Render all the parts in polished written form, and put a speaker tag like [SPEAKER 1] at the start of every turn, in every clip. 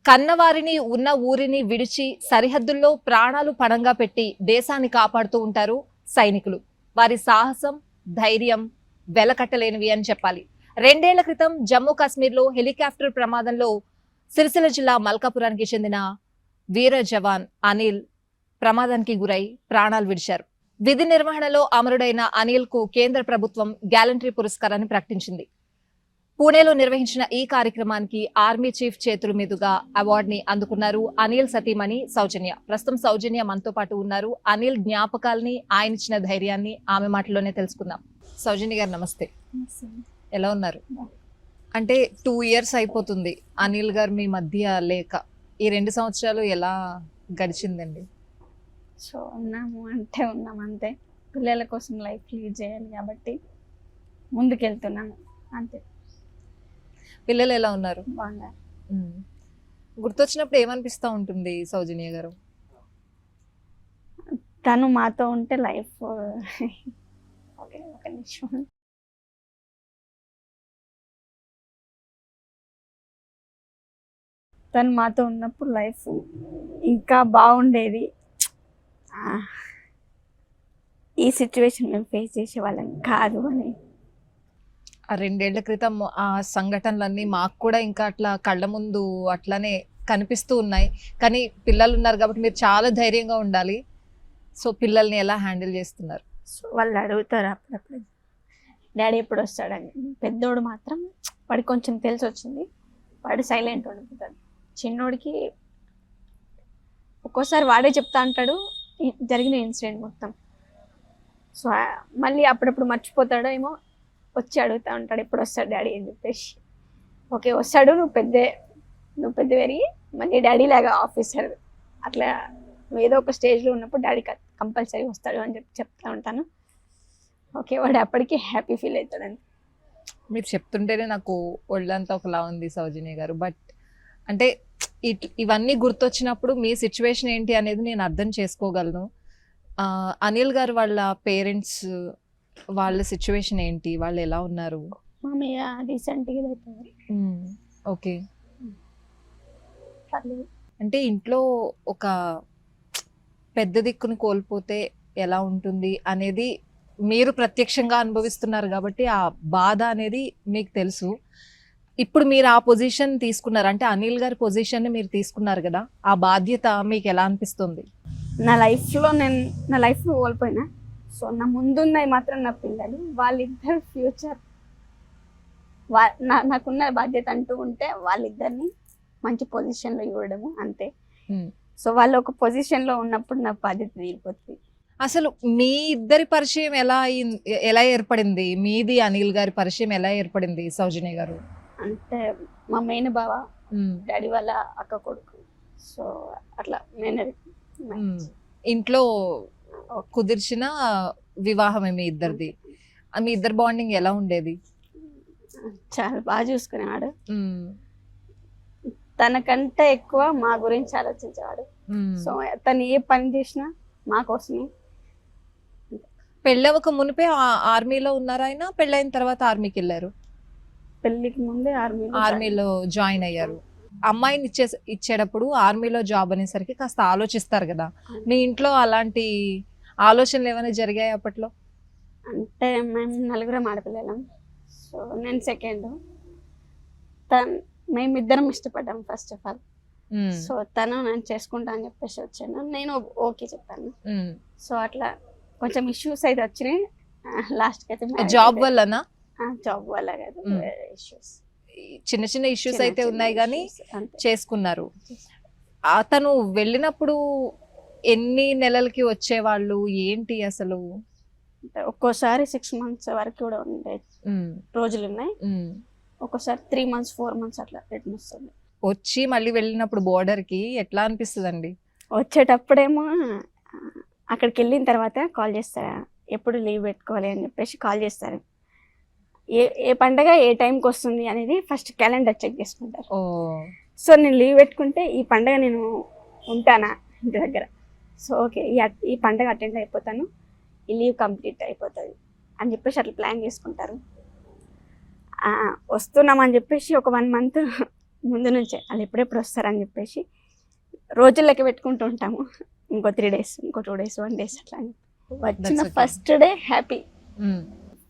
[SPEAKER 1] కన్నవారిని ఉన్న ఊరిని విడిచి సరిహద్దుల్లో ప్రాణాలు పణంగా పెట్టి దేశాన్ని కాపాడుతూ ఉంటారు సైనికులు. వారి సాహసం, ధైర్యం వెలకట్టలేనివి అని చెప్పాలి. 2 ఏళ్ల క్రితం జమ్మూ కాశ్మీర్లో హెలికాప్టర్ ప్రమాదంలో సిరిసిల్ల జిల్లా మల్కాపురానికి చెందిన వీర జవాన్ అనిల్ ప్రమాదానికి గురై ప్రాణాలు విడిచారు. విధి నిర్వహణలో అమరుడైన అనిల్ కు కేంద్ర ప్రభుత్వం గ్యాలంటరీ పురస్కారాన్ని ప్రకటించింది. పూణేలో నిర్వహించిన ఈ కార్యక్రమానికి ఆర్మీ చీఫ్ చేతుల మీదుగా అవార్డుని అందుకున్నారు అనిల్ సతీమణి సౌజన్య. ప్రస్తుతం సౌజన్య మనతో పాటు ఉన్నారు. అనిల్ జ్ఞాపకాలని, ఆయన ఇచ్చిన ధైర్యాన్ని ఆమె మాటల్లోనే తెలుసుకుందాం. సౌజన్య గారు నమస్తే, ఎలా ఉన్నారు? అంటే 2 years అయిపోతుంది అనిల్ గారు మీ మధ్య లేక. ఈ 2 సంవత్సరాలు ఎలా గడిచిందండి?
[SPEAKER 2] సో ఉన్నాం అంతే. పిల్లల కోసం లైఫ్ లీడ్ చేయాలి కాబట్టి ముందుకెళ్తున్నాము అంతే.
[SPEAKER 1] పిల్లలు ఎలా ఉన్నారు?
[SPEAKER 2] బాగున్నారు.
[SPEAKER 1] గుర్తొచ్చినప్పుడు ఏమనిపిస్తూ ఉంటుంది సౌజన్య గారు?
[SPEAKER 2] తను మాతో ఉంటే లైఫ్ ఒక నిమిషం. తను మాతో ఉన్నప్పుడు లైఫ్ ఇంకా బాగుండేది. ఈ సిచ్యువేషన్ మేము ఫేస్ చేసే వాళ్ళం కాదు అని.
[SPEAKER 1] ఆ 2 ఏళ్ల క్రితం ఆ సంఘటనలన్నీ మాకు కూడా ఇంకా అట్లా కళ్ళ ముందు అట్లానే కనిపిస్తూ ఉన్నాయి. కానీ పిల్లలు ఉన్నారు కాబట్టి మీరు చాలా ధైర్యంగా ఉండాలి. సో పిల్లల్ని ఎలా హ్యాండిల్ చేస్తున్నారు?
[SPEAKER 2] సో వాళ్ళు అడుగుతారు అప్పుడప్పుడు, డాడీ ఎప్పుడు వస్తాడని. పెద్దోడు మాత్రం వాడికి కొంచెం తెలిసి వచ్చింది, వాడు సైలెంట్ ఉండిపోతాడు. చిన్నోడికి ఒక్కోసారి వాడే చెప్తా అంటాడు జరిగిన ఇన్సిడెంట్ మొత్తం. సో మళ్ళీ అప్పుడప్పుడు మర్చిపోతాడో ఏమో, వచ్చి అడుగుతూ ఉంటాడు ఎప్పుడు వస్తాడు డాడీ అని చెప్పేసి. ఓకే వస్తాడు, నువ్వు పెద్ద పెరిగి మళ్ళీ డాడీ లాగా ఆఫీసర్ అట్లా ఏదో ఒక స్టేజ్లో ఉన్నప్పుడు డాడీ కంపల్సరీ వస్తాడు అని చెప్తూ ఉంటాను. ఓకే వాడు అప్పటికి హ్యాపీ ఫీల్ అవుతాడని.
[SPEAKER 1] మీరు చెప్తుంటేనే నాకు ఒళ్ళంతా ఒకలా ఉంది సౌజన్య గారు. బట్ అంటే ఇవన్నీ గుర్తొచ్చినప్పుడు మీ సిచ్యువేషన్ ఏంటి అనేది నేను అర్థం చేసుకోగలను. అనిల్ గారు వాళ్ళ పేరెంట్స్, వాళ్ళ సిచ్యువేషన్ ఏంటి, వాళ్ళు ఎలా ఉన్నారు?
[SPEAKER 2] మామయ్య రీసెంట్గా అవుతుంది.
[SPEAKER 1] ఓకే. అంటే ఇంట్లో ఒక పెద్ద దిక్కుని కోల్పోతే ఎలా ఉంటుంది అనేది మీరు ప్రత్యక్షంగా అనుభవిస్తున్నారు కాబట్టి ఆ బాధ అనేది మీకు తెలుసు. ఇప్పుడు మీరు ఆ పొజిషన్ తీసుకున్నారు, అంటే అనిల్ గారి పొజిషన్ని మీరు తీసుకున్నారు కదా, ఆ బాధ్యత మీకు ఎలా అనిపిస్తుంది?
[SPEAKER 2] నా లైఫ్లో కోల్పోయినా, సో నా ముందున్నది మాత్రం నా పిల్లలు, వాళ్ళిద్దరు ఫ్యూచర్. నాకున్న బాధ్యత అంటూ ఉంటే వాళ్ళిద్దరిని మంచి పొజిషన్లో ఇవ్వడము అంతే. సో వాళ్ళు ఒక పొజిషన్లో ఉన్నప్పుడు నా బాధ్యత తీరిపోతుంది.
[SPEAKER 1] అసలు మీ ఇద్దరి పరిచయం ఎలా ఏర్పడింది? మీది అనిల్ గారి పరిచయం ఎలా ఏర్పడింది సౌజన్య గారు?
[SPEAKER 2] అంటే మా మెయిన్ బావ డాడీ వాళ్ళ అక్క కొడుకు. సో అట్లా
[SPEAKER 1] ఇంట్లో కుదిర్చిన వివాహమే మీ ఇద్దరిది. మీ ఇద్దరు బాండింగ్ ఎలా ఉండేది?
[SPEAKER 2] చాలా బాగా చూసుకునేవాడు. తనకంటే ఎక్కువ మా గురించి ఆలోచించేవాడు. సో తను ఏ పని చేసినా మా కోసమే.
[SPEAKER 1] పెళ్ళవక మునిపే ఆర్మీలో ఉన్నారు ఆయన? పెళ్ళైన తర్వాత ఆర్మీకి వెళ్ళారు?
[SPEAKER 2] పెళ్లికి ముందే
[SPEAKER 1] ఆర్మీలో జాయిన్ అయ్యారు. అమ్మాయిని ఇచ్చేటప్పుడు ఆర్మీలో జాబ్ అనేసరికి కాస్త ఆలోచిస్తారు కదా, మీ ఇంట్లో అలాంటి ఆలోచనలు ఏమైనా జరిగాయి అప్పట్లో?
[SPEAKER 2] అంటే మేము 4 ఆడపిల్లలం. సో నేను సెకండ్. మేమిద్దరం ఇష్టపడ్డాం ఫస్ట్ ఆఫ్ ఆల్. సో తను నేను చేసుకుంటా అని చెప్పేసి వచ్చాను, నేను ఓకే చెప్పాను. సో అట్లా కొంచెం ఇష్యూస్ అయితే వచ్చినాయి లాస్ట్కి అయితే.
[SPEAKER 1] జాబ్ వల్లనా?
[SPEAKER 2] జాబ్ వల్ల కాదు, ఇష్యూస్,
[SPEAKER 1] చిన్న చిన్న ఇష్యూస్ అయితే ఉన్నాయి కానీ చేసుకున్నారు. అతను వెళ్ళినప్పుడు ఎన్ని నెలలకి వచ్చేవాళ్ళు ఏంటి అసలు?
[SPEAKER 2] ఒక్కోసారి 6 months వరకు కూడా ఉండే రోజులు ఉన్నాయి. ఒక్కోసారి 3 months 4 months అట్లా రిటర్న్ వస్తుంది.
[SPEAKER 1] వచ్చి మళ్ళీ వెళ్ళినప్పుడు బోర్డర్ కి ఎట్లా అనిపిస్తుందండి?
[SPEAKER 2] వచ్చేటప్పుడేమో అక్కడికి వెళ్ళిన తర్వాత కాల్ చేస్తారా, ఎప్పుడు లీవ్ పెట్టుకోవాలి అని చెప్పేసి కాల్ చేస్తారు. ఏ పండగ ఏ టైంకి వస్తుంది అనేది ఫస్ట్ క్యాలెండర్ చెక్ చేసుకుంటారు. సో నేను లీవ్ పెట్టుకుంటే ఈ పండగ నేను ఉంటానా ఇంటి దగ్గర, సో ఓకే ఈ పండగ అటెండ్ అయిపోతాను, ఈ లీవ్ కంప్లీట్ అయిపోతుంది అని చెప్పేసి అట్లా ప్లాన్ చేసుకుంటారు. వస్తున్నామని చెప్పేసి ఒక 1 month ముందు నుంచే వాళ్ళు ఎప్పుడెప్పుడు వస్తారని చెప్పేసి రోజులు లెక్క పెట్టుకుంటూ ఉంటాము. ఇంకో 3 days, ఇంకో 2 days, 1 days అట్లా అని. వచ్చిన
[SPEAKER 1] That's okay.
[SPEAKER 2] First day happy.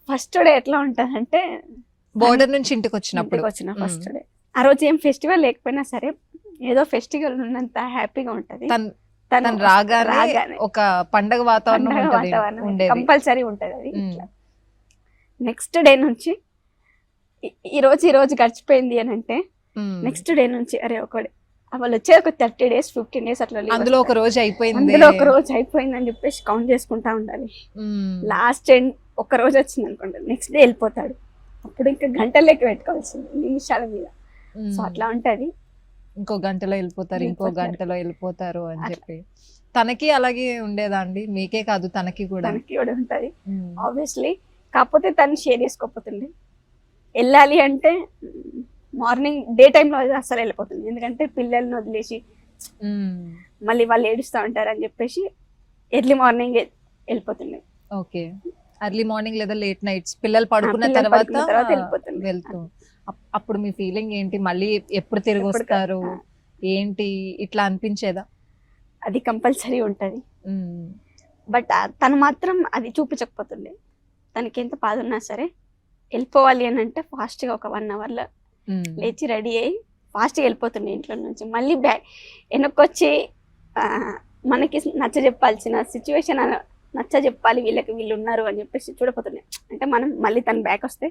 [SPEAKER 2] First day ఎట్లా ఉంటుంది అంటే
[SPEAKER 1] బోర్డర్ నుంచి ఇంటికి వచ్చినప్పుడు
[SPEAKER 2] వచ్చిన ఫస్ట్ డే ఆ రోజు ఏం ఫెస్టివల్ లేకపోయినా సరే ఏదో ఫెస్టివల్ ఉన్నంత హ్యాపీగా ఉంటది.
[SPEAKER 1] తను రాగానే ఒక పండగ వాతావరణం ఉండేది,
[SPEAKER 2] కంపల్సరీ ఉంటది అది. నెక్స్ట్ డే నుంచి ఈ రోజు గడిచిపోయింది అని అంటే నెక్స్ట్ డే నుంచి అరే వాళ్ళు వచ్చే ఒక 30 days 15 days అట్లా
[SPEAKER 1] అందులో ఒక రోజు అయిపోయింది,
[SPEAKER 2] అందులో ఒక రోజు అయిపోయింది అని చెప్పేసి కౌంట్ చేసుకుంటా ఉండాలి. లాస్ట్ ఒక రోజు వచ్చింది అనుకోండి, నెక్స్ట్ డే వెళ్ళిపోతాడు. అప్పుడు ఇంకా గంటల లెక్క పెట్టుకోవాల్సింది, నిమిషాల మీద. సో అట్లా ఉంటది.
[SPEAKER 1] ఇంకో గంటలో వెళ్ళిపోతారు, ఇంకో గంటలో వెళ్ళిపోతారు అని చెప్పి. తనకి అలాగే ఉండేదా అండి? మీకే కాదు తనకి కూడా
[SPEAKER 2] ఉంటది ఆబ్వియస్లీ. కాకపోతే తను షేర్ చేసుకోకపోతుంది. వెళ్ళాలి అంటే మార్నింగ్ డే టైంలో అసలు వెళ్ళిపోతుంది, ఎందుకంటే పిల్లల్ని వదిలేసి మళ్ళీ వాళ్ళు ఏడుస్తూ ఉంటారు అని చెప్పేసి ఎర్లీ మార్నింగ్ వెళ్ళిపోతుంది.
[SPEAKER 1] ఓకే, ఎర్లీ మార్నింగ్ లేదా లేట్ నైట్స్ పిల్లలు పడుకున్న తర్వాత వెళ్తూ. అప్పుడు మీ ఫీలింగ్ ఏంటి? మళ్ళీ ఎప్పుడు తిరిగి వస్తారు ఏంటి ఇట్లా అనిపించేదా?
[SPEAKER 2] అది కంపల్సరీ ఉంటది. బట్ తను మాత్రం అది చూపించకపోతుండే. తనకి ఎంత బాధ ఉన్నా సరే వెళ్ళిపోవాలి అని అంటే ఫాస్ట్ గా ఒక 1 hour లో లేచి రెడీ అయ్యి ఫాస్ట్ గా వెళ్ళిపోతుండే ఇంట్లో నుంచి. మళ్ళీ వెనక్కొచ్చి మనకి నచ్చ చెప్పాల్సిన సిచ్యువేషన్ నచ్చ చెప్పాలి, వీళ్ళు ఉన్నారు అని చెప్పేసి చూడపోతుండే. అంటే మనం మళ్ళీ తను బ్యాక్ వస్తే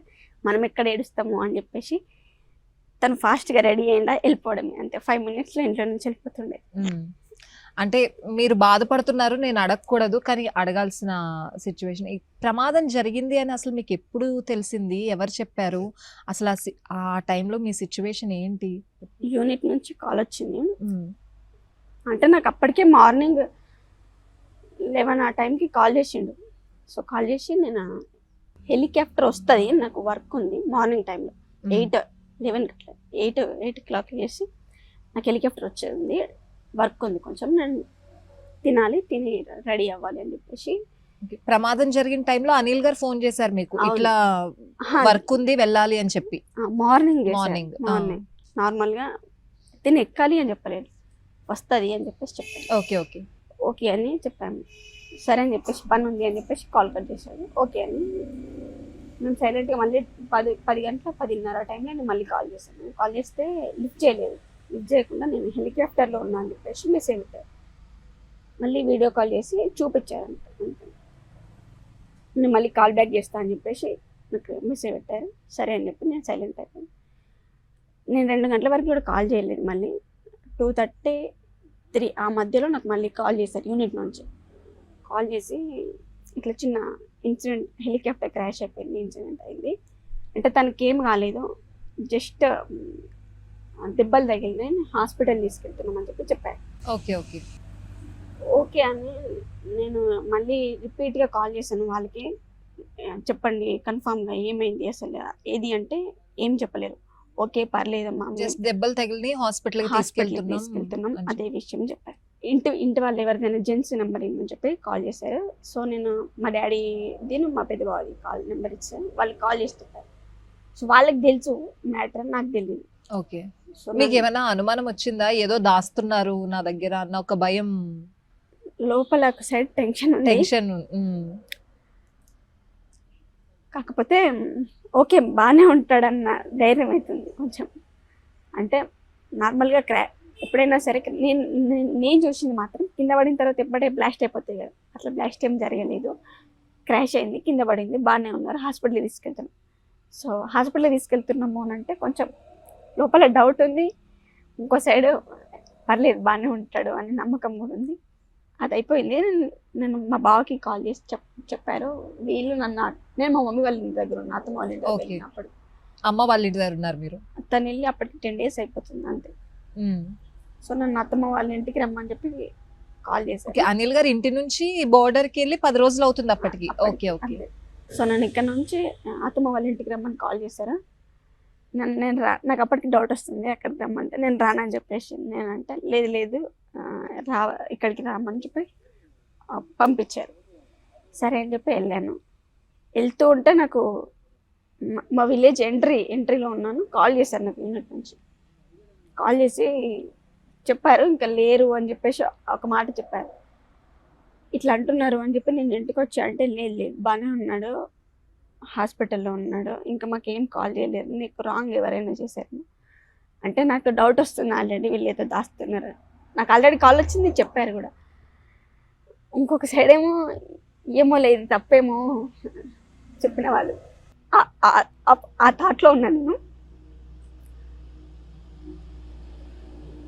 [SPEAKER 2] మనం ఎక్కడ ఏడుస్తాము అని చెప్పేసి తను ఫాస్ట్ గా రెడీ అయ్యిందా వెళ్ళిపోవడమే, అంతే. 5 minutes లో ఇంట్లో నుంచి వెళ్ళిపోతుండే.
[SPEAKER 1] అంటే మీరు బాధపడుతున్నారు, నేను అడగకూడదు కానీ అడగాల్సిన సిచ్యువేషన్. ఈ ప్రమాదం జరిగింది అని అసలు మీకు ఎప్పుడు తెలిసింది? ఎవరు చెప్పారు? అసలు ఆ టైంలో మీ సిచ్యువేషన్ ఏంటి?
[SPEAKER 2] యూనిట్ నుంచి కాల్ వచ్చింది. అంటే నాకు అప్పటికే మార్నింగ్ 11 ఆ టైంకి కాల్ చేసిండు. సో కాల్ చేసి నేను హెలికాప్టర్ వస్తుంది, నాకు వర్క్ ఉంది మార్నింగ్ టైంలో 8 o'clock చేసి నాకు హెలికాప్టర్ వచ్చేది, వర్క్ ఉంది కొంచెం, నేను తిని రెడీ అవ్వాలి అని చెప్పేసి.
[SPEAKER 1] ప్రమాదం జరిగిన టైంలో అనిల్ గారు ఫోన్ చేశారు మీకు, ఇట్లా వర్క్ ఉంది వెళ్ళాలి అని చెప్పి?
[SPEAKER 2] మార్నింగ్ నార్మల్ గా తిని ఎక్కాలి అని చెప్పలేదు, వస్తుంది అని చెప్పేసి చెప్పాను. ఓకే అని చెప్పాను. సరే అని చెప్పేసి పని ఉంది అని చెప్పేసి కాల్ కట్ చేశాను. ఓకే అని నేను సైలెంట్గా మళ్ళీ 10 గంటల 10:30 టైంలో నేను మళ్ళీ కాల్ చేశాను. కాల్ చేస్తే లిఫ్ట్ చేయలేదు. లిఫ్ట్ చేయకుండా నేను హెలికాప్టర్లో ఉన్నా అని చెప్పేసి మెసేజ్ పెట్టారు. మళ్ళీ వీడియో కాల్ చేసి చూపించారు. నేను మళ్ళీ కాల్ బ్యాక్ చేస్తా అని చెప్పేసి నాకు మెసేజ్ పెట్టారు. సరే అని చెప్పి నేను సైలెంట్ అయిపోయాను. నేను 2 గంటల వరకు కూడా కాల్ చేయలేదు. మళ్ళీ 2:30, 3 ఆ మధ్యలో నాకు మళ్ళీ కాల్ చేశారు యూనిట్ నుంచి. కాల్ చేసి ఇట్లా చిన్న ఇన్సిడెంట్, హెలికాప్టర్ క్రాష్ అయిపోయింది, ఇన్సిడెంట్ అయింది అంటే తనకి ఏం కాలేదు, జస్ట్ దెబ్బలు తగిలినాయి, హాస్పిటల్ తీసుకెళ్తున్నామని చెప్పారు. ఓకే అని నేను మళ్ళీ రిపీట్గా కాల్ చేశాను వాళ్ళకి, చెప్పండి కన్ఫామ్గా ఏమైంది అసలు ఏది అంటే ఏం చెప్పలేరు. ఓకే పర్లేదమ్మా,
[SPEAKER 1] దెబ్బలు తగిలి హాస్పిటల్కి తీసుకెళ్తున్నాం
[SPEAKER 2] అదే విషయం చెప్పారు. ఇంటి వాళ్ళు ఎవరిదైనా జెంట్స్ నెంబర్ ఇవ్వమని చెప్పి కాల్ చేశారు. సో నేను మా డాడీ మా పెద్ద బాబు కాల్ నెంబర్ ఇచ్చాను, వాళ్ళు కాల్ చేస్తుంటారు. సో వాళ్ళకి తెలుసు మ్యాటర్, నాకు తెలియదు.
[SPEAKER 1] ఓకే, సో మీకు ఏమైనా అనుమానం వచ్చిందా? ఏదో దాస్తున్నారు నా దగ్గర అన్న ఒక భయం
[SPEAKER 2] లోపల, ఒక సైడ్ టెన్షన్. కాకపోతే ఓకే బాగానే ఉంటాడన్న ధైర్యం అవుతుంది కొంచెం. అంటే నార్మల్గా ఎప్పుడైనా సరే నేను చూసింది మాత్రం కింద పడిన తర్వాత ఎప్పుడే బ్లాస్ట్ అయిపోతాయి కదా, అట్లా బ్లాస్ట్ ఏం జరగలేదు. క్రాష్ అయింది, కింద పడింది, బాగానే ఉన్నారు, హాస్పిటల్కి తీసుకెళ్తున్నాం. సో హాస్పిటల్కి తీసుకెళ్తున్నాము అని అంటే కొంచెం లోపల డౌట్ ఉంది, ఇంకో సైడ్ పర్లేదు బాగానే ఉంటాడు అని నమ్మకం కూడా ఉంది. అది అయిపోయింది. నేను మా బావకి కాల్ చేసి చెప్పారు. వీళ్ళు నేను మా మమ్మీ వాళ్ళ ఇంటి దగ్గర ఉన్నా, అత్తమ్మ వాళ్ళ ఇంటి దగ్గర. అప్పుడు
[SPEAKER 1] అమ్మ వాళ్ళ ఇంటి దగ్గర ఉన్నారు మీరు?
[SPEAKER 2] తను వెళ్ళి అప్పటికి 10 days అయిపోతుంది అంతే. సో నన్ను అత్తమ్మ వాళ్ళ ఇంటికి రమ్మని చెప్పి కాల్ చేశారు.
[SPEAKER 1] అనిల్ గారు ఇంటి నుంచి బోర్డర్కి వెళ్ళి 10 రోజులు అవుతుంది అప్పటికి? ఓకే.
[SPEAKER 2] సో నన్ను ఇక్కడ నుంచి అత్తమ్మ వాళ్ళ ఇంటికి రమ్మని కాల్ చేశారు. నాకు అప్పటికి డౌట్ వస్తుంది అక్కడికి రమ్మంటే, నేను రానని చెప్పేసి నేనంటే లేదు ఇక్కడికి రామని చెప్పి పంపించారు. సరే అని చెప్పి వెళ్ళాను. వెళ్తూ ఉంటే నాకు మా విలేజ్ ఎంట్రీలో ఉన్నాను, కాల్ చేశారు నాకు యూనిట్ నుంచి. కాల్ చేసి చెప్పారు ఇంకా లేరు అని చెప్పేసి ఒక మాట చెప్పారు. ఇట్లా అంటున్నారు అని చెప్పి నేను ఇంటికి వచ్చా అంటే లేదు లేదు బాగానే ఉన్నాడు, హాస్పిటల్లో ఉన్నాడు, ఇంకా మాకేం కాల్ చేయలేదు, నీకు రాంగ్ ఎవరైనా చేశారు అంటే నాకు డౌట్ వస్తుంది. ఆల్రెడీ వీళ్ళు ఏదో దాస్తున్నారు, నాకు ఆల్రెడీ కాల్ వచ్చింది చెప్పారు కూడా. ఇంకొక సైడ్ ఏమో ఏమో లేదు తప్పేమో చెప్పిన వాళ్ళు ఆ థాట్లో ఉన్నాను నేను.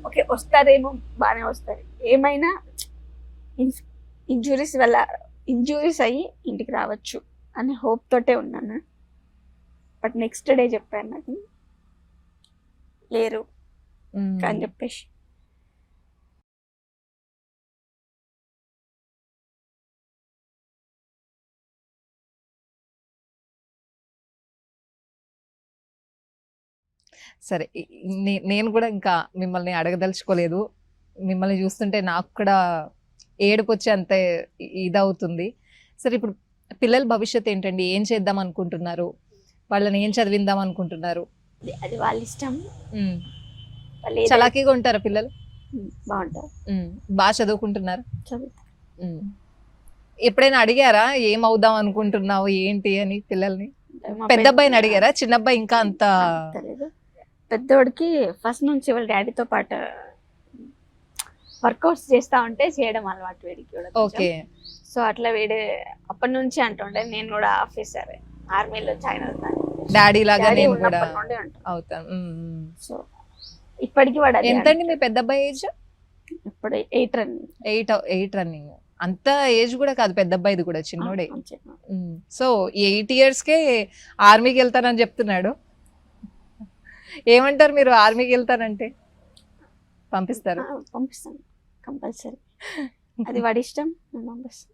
[SPEAKER 2] ఓకే వస్తారేమో, బాగానే వస్తారు, ఏమైనా ఇంజురీస్ అయ్యి ఇంటికి రావచ్చు అని హోప్ తోటే ఉన్నాను. బట్ నెక్స్ట్ డే చెప్పారు నాకు లేరు అని చెప్పేసి.
[SPEAKER 1] సరే నేను కూడా ఇంకా మిమ్మల్ని అడగదలుచుకోలేదు. మిమ్మల్ని చూస్తుంటే నాకు కూడా ఏడుపు వచ్చి అంతే ఇదవుతుంది. సరే ఇప్పుడు పిల్లల భవిష్యత్తు ఏంటండి? ఏం చేద్దాం అనుకుంటున్నారు? వాళ్ళని ఏం చదివిద్దాం అనుకుంటున్నారు?
[SPEAKER 2] అది వాళ్ళ ఇష్టం.
[SPEAKER 1] చలాకీగా ఉంటారా పిల్లలు?
[SPEAKER 2] బాగుంటారు.
[SPEAKER 1] బాగా చదువుకుంటున్నారు? ఎప్పుడైనా అడిగారా ఏమవుదాం అనుకుంటున్నావు ఏంటి అని పిల్లల్ని? పెద్ద అబ్బాయిని అడిగారా? చిన్న అబ్బాయి ఇంకా అంత
[SPEAKER 2] తెలియదు. పెద్దోడికి ఫస్ట్ నుంచి వాళ్ళ డాడీతో పాటు వర్కౌట్స్ చేస్తా ఉంటే చేయడం అలవాటు వీడికి కూడా.
[SPEAKER 1] ఓకే.
[SPEAKER 2] సో అట్లా వీడే అప్పటి నుంచి అంటుండే నేను కూడా ఆఫీసర్ ఆర్మీలో జాయిన్ అవుతాను,
[SPEAKER 1] డాడీ లాగా నేను కూడా అవుతాను.
[SPEAKER 2] సో ఇప్పటికి వాడు
[SPEAKER 1] ఎంతండి మీ పెద్ద అబ్బాయి ఏజ్?
[SPEAKER 2] ఇప్పుడు 8 రన్నింగ్.
[SPEAKER 1] 8 రన్నింగ్. అంత ఏజ్ కూడా కాదు పెద్ద అబ్బాయిది కూడా, చిన్నోడే. సో 8 yearsకే ఆర్మీకి వెళ్తానని చెప్తున్నాడు. ఏమంటారు మీరు? ఆర్మీకి వెళ్తానంటే పంపిస్తారు?
[SPEAKER 2] పంపిస్తాను కంపల్సరీ, అది వాడి ఇష్టం, నేను పంపిస్తాను.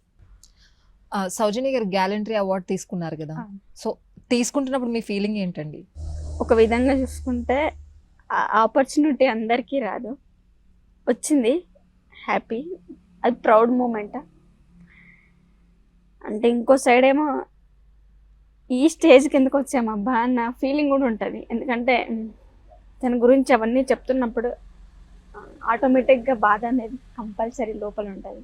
[SPEAKER 1] సౌజన్య గారు గ్యాలంటరీ అవార్డు తీసుకున్నారు కదా, సో తీసుకుంటున్నప్పుడు మీ ఫీలింగ్ ఏంటండి?
[SPEAKER 2] ఒక విధంగా చూసుకుంటే ఆపర్చునిటీ అందరికీ రాదు, వచ్చింది, హ్యాపీ, అది ప్రౌడ్ మూమెంట్. అంటే ఇంకో సైడ్ ఏమో ఈ స్టేజ్ కిందకు వచ్చామబ్బా అన్న ఫీలింగ్ కూడా ఉంటుంది. ఎందుకంటే తన గురించి అవన్నీ చెప్తున్నప్పుడు ఆటోమేటిక్గా బాధ అనేది కంపల్సరీ లోపల ఉంటుంది.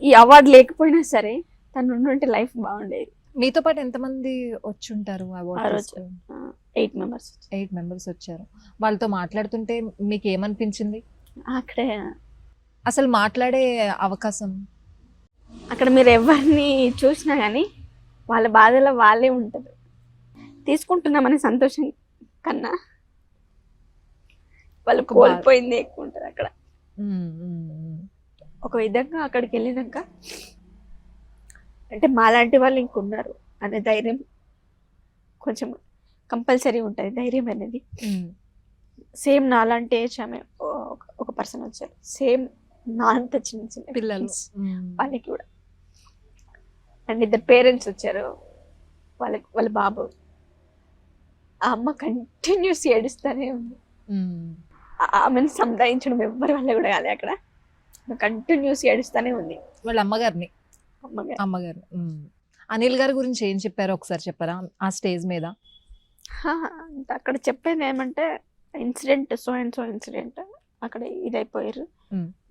[SPEAKER 2] ఈ అవార్డు లేకపోయినా సరే తను ఉండుంటే లైఫ్ బాగుండేది.
[SPEAKER 1] మీతో పాటు ఎంతమంది వచ్చి ఉంటారు?
[SPEAKER 2] 8 members.
[SPEAKER 1] 8 members వచ్చారు. వాళ్ళతో మాట్లాడుతుంటే మీకు ఏమనిపించింది?
[SPEAKER 2] అక్కడే
[SPEAKER 1] అసలు మాట్లాడే అవకాశం
[SPEAKER 2] అక్కడ మీరు ఎవరిని చూసినా కానీ వాళ్ళ బాధలో వాళ్ళే ఉంటారు. తీసుకుంటున్నామని సంతోషం కన్నా వాళ్ళు కోల్పోయింది ఎక్కువ ఉంటుంది అక్కడ. ఒక విధంగా అక్కడికి వెళ్ళినాక అంటే మాలాంటి వాళ్ళు ఇంకున్నారు అనే ధైర్యం కొంచెం కంపల్సరీ ఉంటుంది. ధైర్యం అనేది సేమ్ నాలాంటి ఏజ్ ఆమె ఒక పర్సన్ వచ్చారు, సేమ్ నా అంత చిన్న చిన్న
[SPEAKER 1] పిల్లలు,
[SPEAKER 2] వాళ్ళకి కూడా. అండ్ 2 పేరెంట్స్ వచ్చారు, వాళ్ళ బాబు. ఆ అమ్మ కంటిన్యూస్ ఏడుస్తూనే ఉంది. ఆమెను సంధాయించడం ఎవ్వరి వల్ల కూడా కాదు, అక్కడ కంటిన్యూస్ ఏడుస్తూనే ఉంది.
[SPEAKER 1] వాళ్ళ అమ్మగారిని. అనిల్ గారి గురించి ఏం చెప్పారో ఒకసారి చెప్పారా ఆ స్టేజ్ మీద?
[SPEAKER 2] అక్కడ చెప్పేది ఏమంటే incident so and so incident, అక్కడ ఇదైపోయారు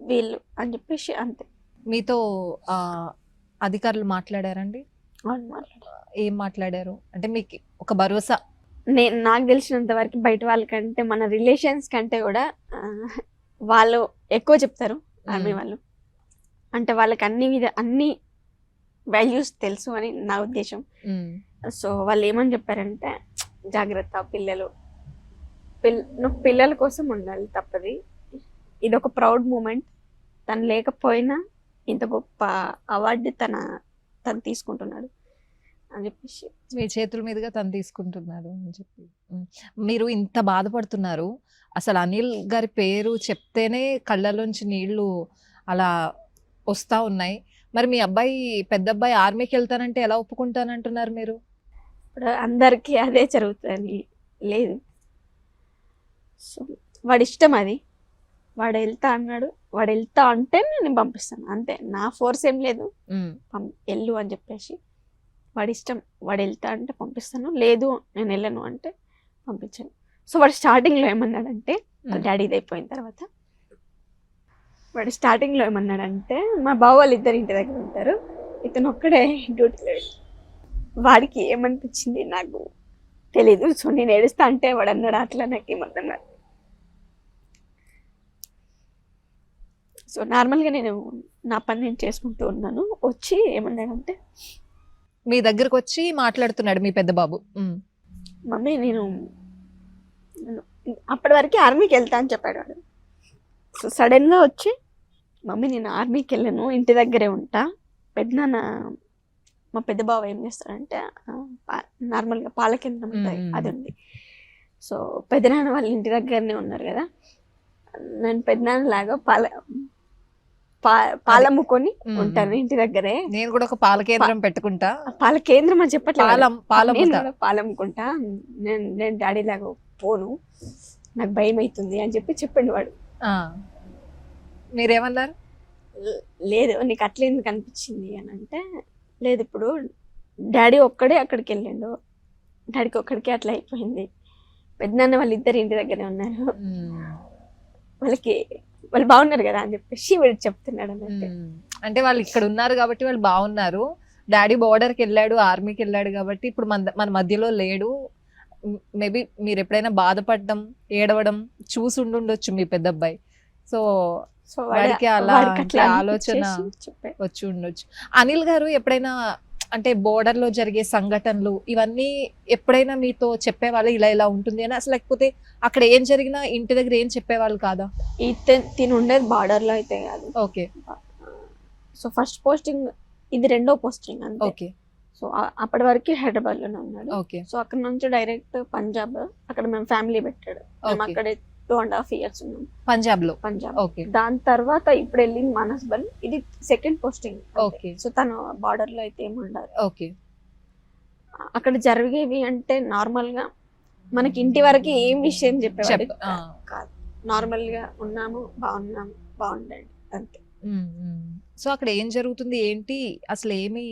[SPEAKER 2] వీళ్ళు అని చెప్పేసి అంతే.
[SPEAKER 1] మీతో అధికారులు మాట్లాడారండి?
[SPEAKER 2] అవును మాట్లాడారు.
[SPEAKER 1] ఏం మాట్లాడారు అంటే మీకు ఒక భరోసా?
[SPEAKER 2] నాకు తెలిసినంత వరకు బయట వాళ్ళకంటే మన రిలేషన్స్ కంటే కూడా వాళ్ళు ఎక్కువ చెప్తారు ఆర్మీ వాళ్ళు. అంటే వాళ్ళకి అన్ని వాల్యూస్ తెలుసు అని నా ఉద్దేశం. సో వాళ్ళు ఏమని చెప్పారంటే జాగ్రత్త, నువ్వు పిల్లల కోసం ఉండాలి తప్పది, ఇది ఒక ప్రౌడ్ మూమెంట్, తను లేకపోయినా ఇంత గొప్ప అవార్డు తను తీసుకుంటున్నాడు అని చెప్పేసి,
[SPEAKER 1] మీ చేతుల మీదుగా తను తీసుకుంటున్నాడు అని చెప్పి. మీరు ఇంత బాధపడుతున్నారు, అసలు అనిల్ గారి పేరు చెప్తేనే కళ్ళలోంచి నీళ్లు అలా వస్తూ ఉన్నాయి. మరి మీ అబ్బాయి పెద్ద అబ్బాయి ఆర్మీకి వెళ్తానంటే ఎలా ఒప్పుకుంటానంటున్నారు మీరు?
[SPEAKER 2] ఇప్పుడు అందరికీ అదే జరుగుతుంది లేదు. సో వాడి ఇష్టం అది, వాడు వెళ్తా అన్నాడు, వాడు వెళ్తా అంటే నేను పంపిస్తాను అంతే, నా ఫోర్స్ ఏం లేదు. వెళ్ళు అని చెప్పేసి వాడి ఇష్టం, వాడు వెళ్తా అంటే పంపిస్తాను, లేదు నేను వెళ్ళను అంటే పంపించాను. సో వాడు స్టార్టింగ్లో ఏమన్నాడంటే వాళ్ళ డాడీ ఇది అయిపోయిన తర్వాత వాడు స్టార్టింగ్లో ఏమన్నాడంటే మా బావ వాళ్ళు ఇద్దరు ఇంటి దగ్గర ఉంటారు, ఇతను ఒక్కడే డ్యూటీలో. వాడికి ఏమనిపించింది నాకు తెలీదు. సో నేను ఏడుస్తా అంటే వాడు అన్నాడు అట్లా నాకు ఏమన్నా. సో నార్మల్గా నేను నా పని నేను చేసుకుంటూ ఉన్నాను. వచ్చి ఏమన్నాడంటే
[SPEAKER 1] మీ దగ్గరకు వచ్చి మాట్లాడుతున్నాడు మీ పెద్ద బాబు.
[SPEAKER 2] మమ్మీ నేను అప్పటి వరకు ఆర్మీకి వెళ్తా అని చెప్పాడు వాడు. సో సడన్గా వచ్చి మమ్మీ నేను ఆర్మీకి వెళ్ళాను, ఇంటి దగ్గరే ఉంటా. పెద్దనాన్న మా పెద్ద బావ ఏం చేస్తాడంటే నార్మల్గా పాల కేంద్రం ఉంటాయి అది ఉంది. సో పెద్దనాన్న వాళ్ళ ఇంటి దగ్గరనే ఉన్నారు కదా, నేను పెద్దనాన్న లాగా పాలమ్ముకొని ఉంటాను ఇంటి దగ్గరే.
[SPEAKER 1] నేను కూడా ఒక పాల కేంద్రం పెట్టుకుంటా.
[SPEAKER 2] పాల కేంద్రం అని చెప్పట్లేదు,
[SPEAKER 1] పాలమ్ముకుంటా.
[SPEAKER 2] పాలమ్ముకుంటా. నేను డాడీ లాగా పోను, నాకు భయం అవుతుంది అని చెప్పండి వాడు.
[SPEAKER 1] మీరేమన్నారు?
[SPEAKER 2] లేదు నీకు అట్లా ఎందుకు అనిపించింది అని అంటే, లేదు ఇప్పుడు డాడీ ఒక్కడే అక్కడికి వెళ్ళిండు, డాడీకి ఒక్కడికే అట్లా అయిపోయింది. పెద్దనాన్న వాళ్ళు ఇద్దరు ఇంటి దగ్గరే ఉన్నారు, వాళ్ళు బాగున్నారు కదా అని చెప్పేసి వీడు చెప్తున్నాడు అన్నట్టు.
[SPEAKER 1] అంటే వాళ్ళు ఇక్కడ ఉన్నారు కాబట్టి వాళ్ళు బాగున్నారు, డాడీ బోర్డర్కి వెళ్ళాడు, ఆర్మీకి వెళ్ళాడు కాబట్టి ఇప్పుడు మన మధ్యలో లేడు. మేబీ మీరు ఎప్పుడైనా బాధపడడం ఏడవడం చూసి ఉండొచ్చు మీ పెద్ద అబ్బాయి. సో వాడికి అలా ఆలోచన వచ్చి ఉండొచ్చు. అనిల్ గారు ఎప్పుడైనా అంటే బోర్డర్ లో జరిగే సంఘటనలు ఇవన్నీ ఎప్పుడైనా మీతో చెప్పేవాళ్ళు ఇలా ఇలా ఉంటుంది అని, అసలు లేకపోతే అక్కడ ఏం జరిగినా ఇంటి దగ్గర ఏం చెప్పేవాళ్ళు కాదా?
[SPEAKER 2] తిని ఉండేది బార్డర్ లో అయితే కాదు.
[SPEAKER 1] ఓకే.
[SPEAKER 2] సో ఫస్ట్ పోస్టింగ్ ఇది, రెండో పోస్టింగ్ అంతే.
[SPEAKER 1] ఓకే.
[SPEAKER 2] సో అప్పటి వరకు హైదరాబాద్ లోనే ఉన్నాడు.
[SPEAKER 1] ఓకే.
[SPEAKER 2] సో అక్కడ నుంచి డైరెక్ట్ పంజాబ్, అక్కడ మేము ఫ్యామిలీ పెట్టాడు. మేము అక్కడే 2.5 years ఉన్నాం పంజాబ్.
[SPEAKER 1] ఓకే.
[SPEAKER 2] దాని తర్వాత ఇప్పుడు వెళ్ళింది మన హస్బెండ్, ఇది సెకండ్ పోస్టింగ్.
[SPEAKER 1] ఓకే.
[SPEAKER 2] సో తను బార్డర్ లో అయితే ఏమి ఉండదు.
[SPEAKER 1] ఓకే.
[SPEAKER 2] అక్కడ జరిగేవి అంటే నార్మల్ గా మనకి ఇంటి వరకు ఏం విషయం చెప్పేవాడు కాదు, నార్మల్ గా ఉన్నాము బాగుండండి అంతే.
[SPEAKER 1] సో అక్కడ ఏం జరుగుతుంది ఏంటి అసలు
[SPEAKER 2] ఏమి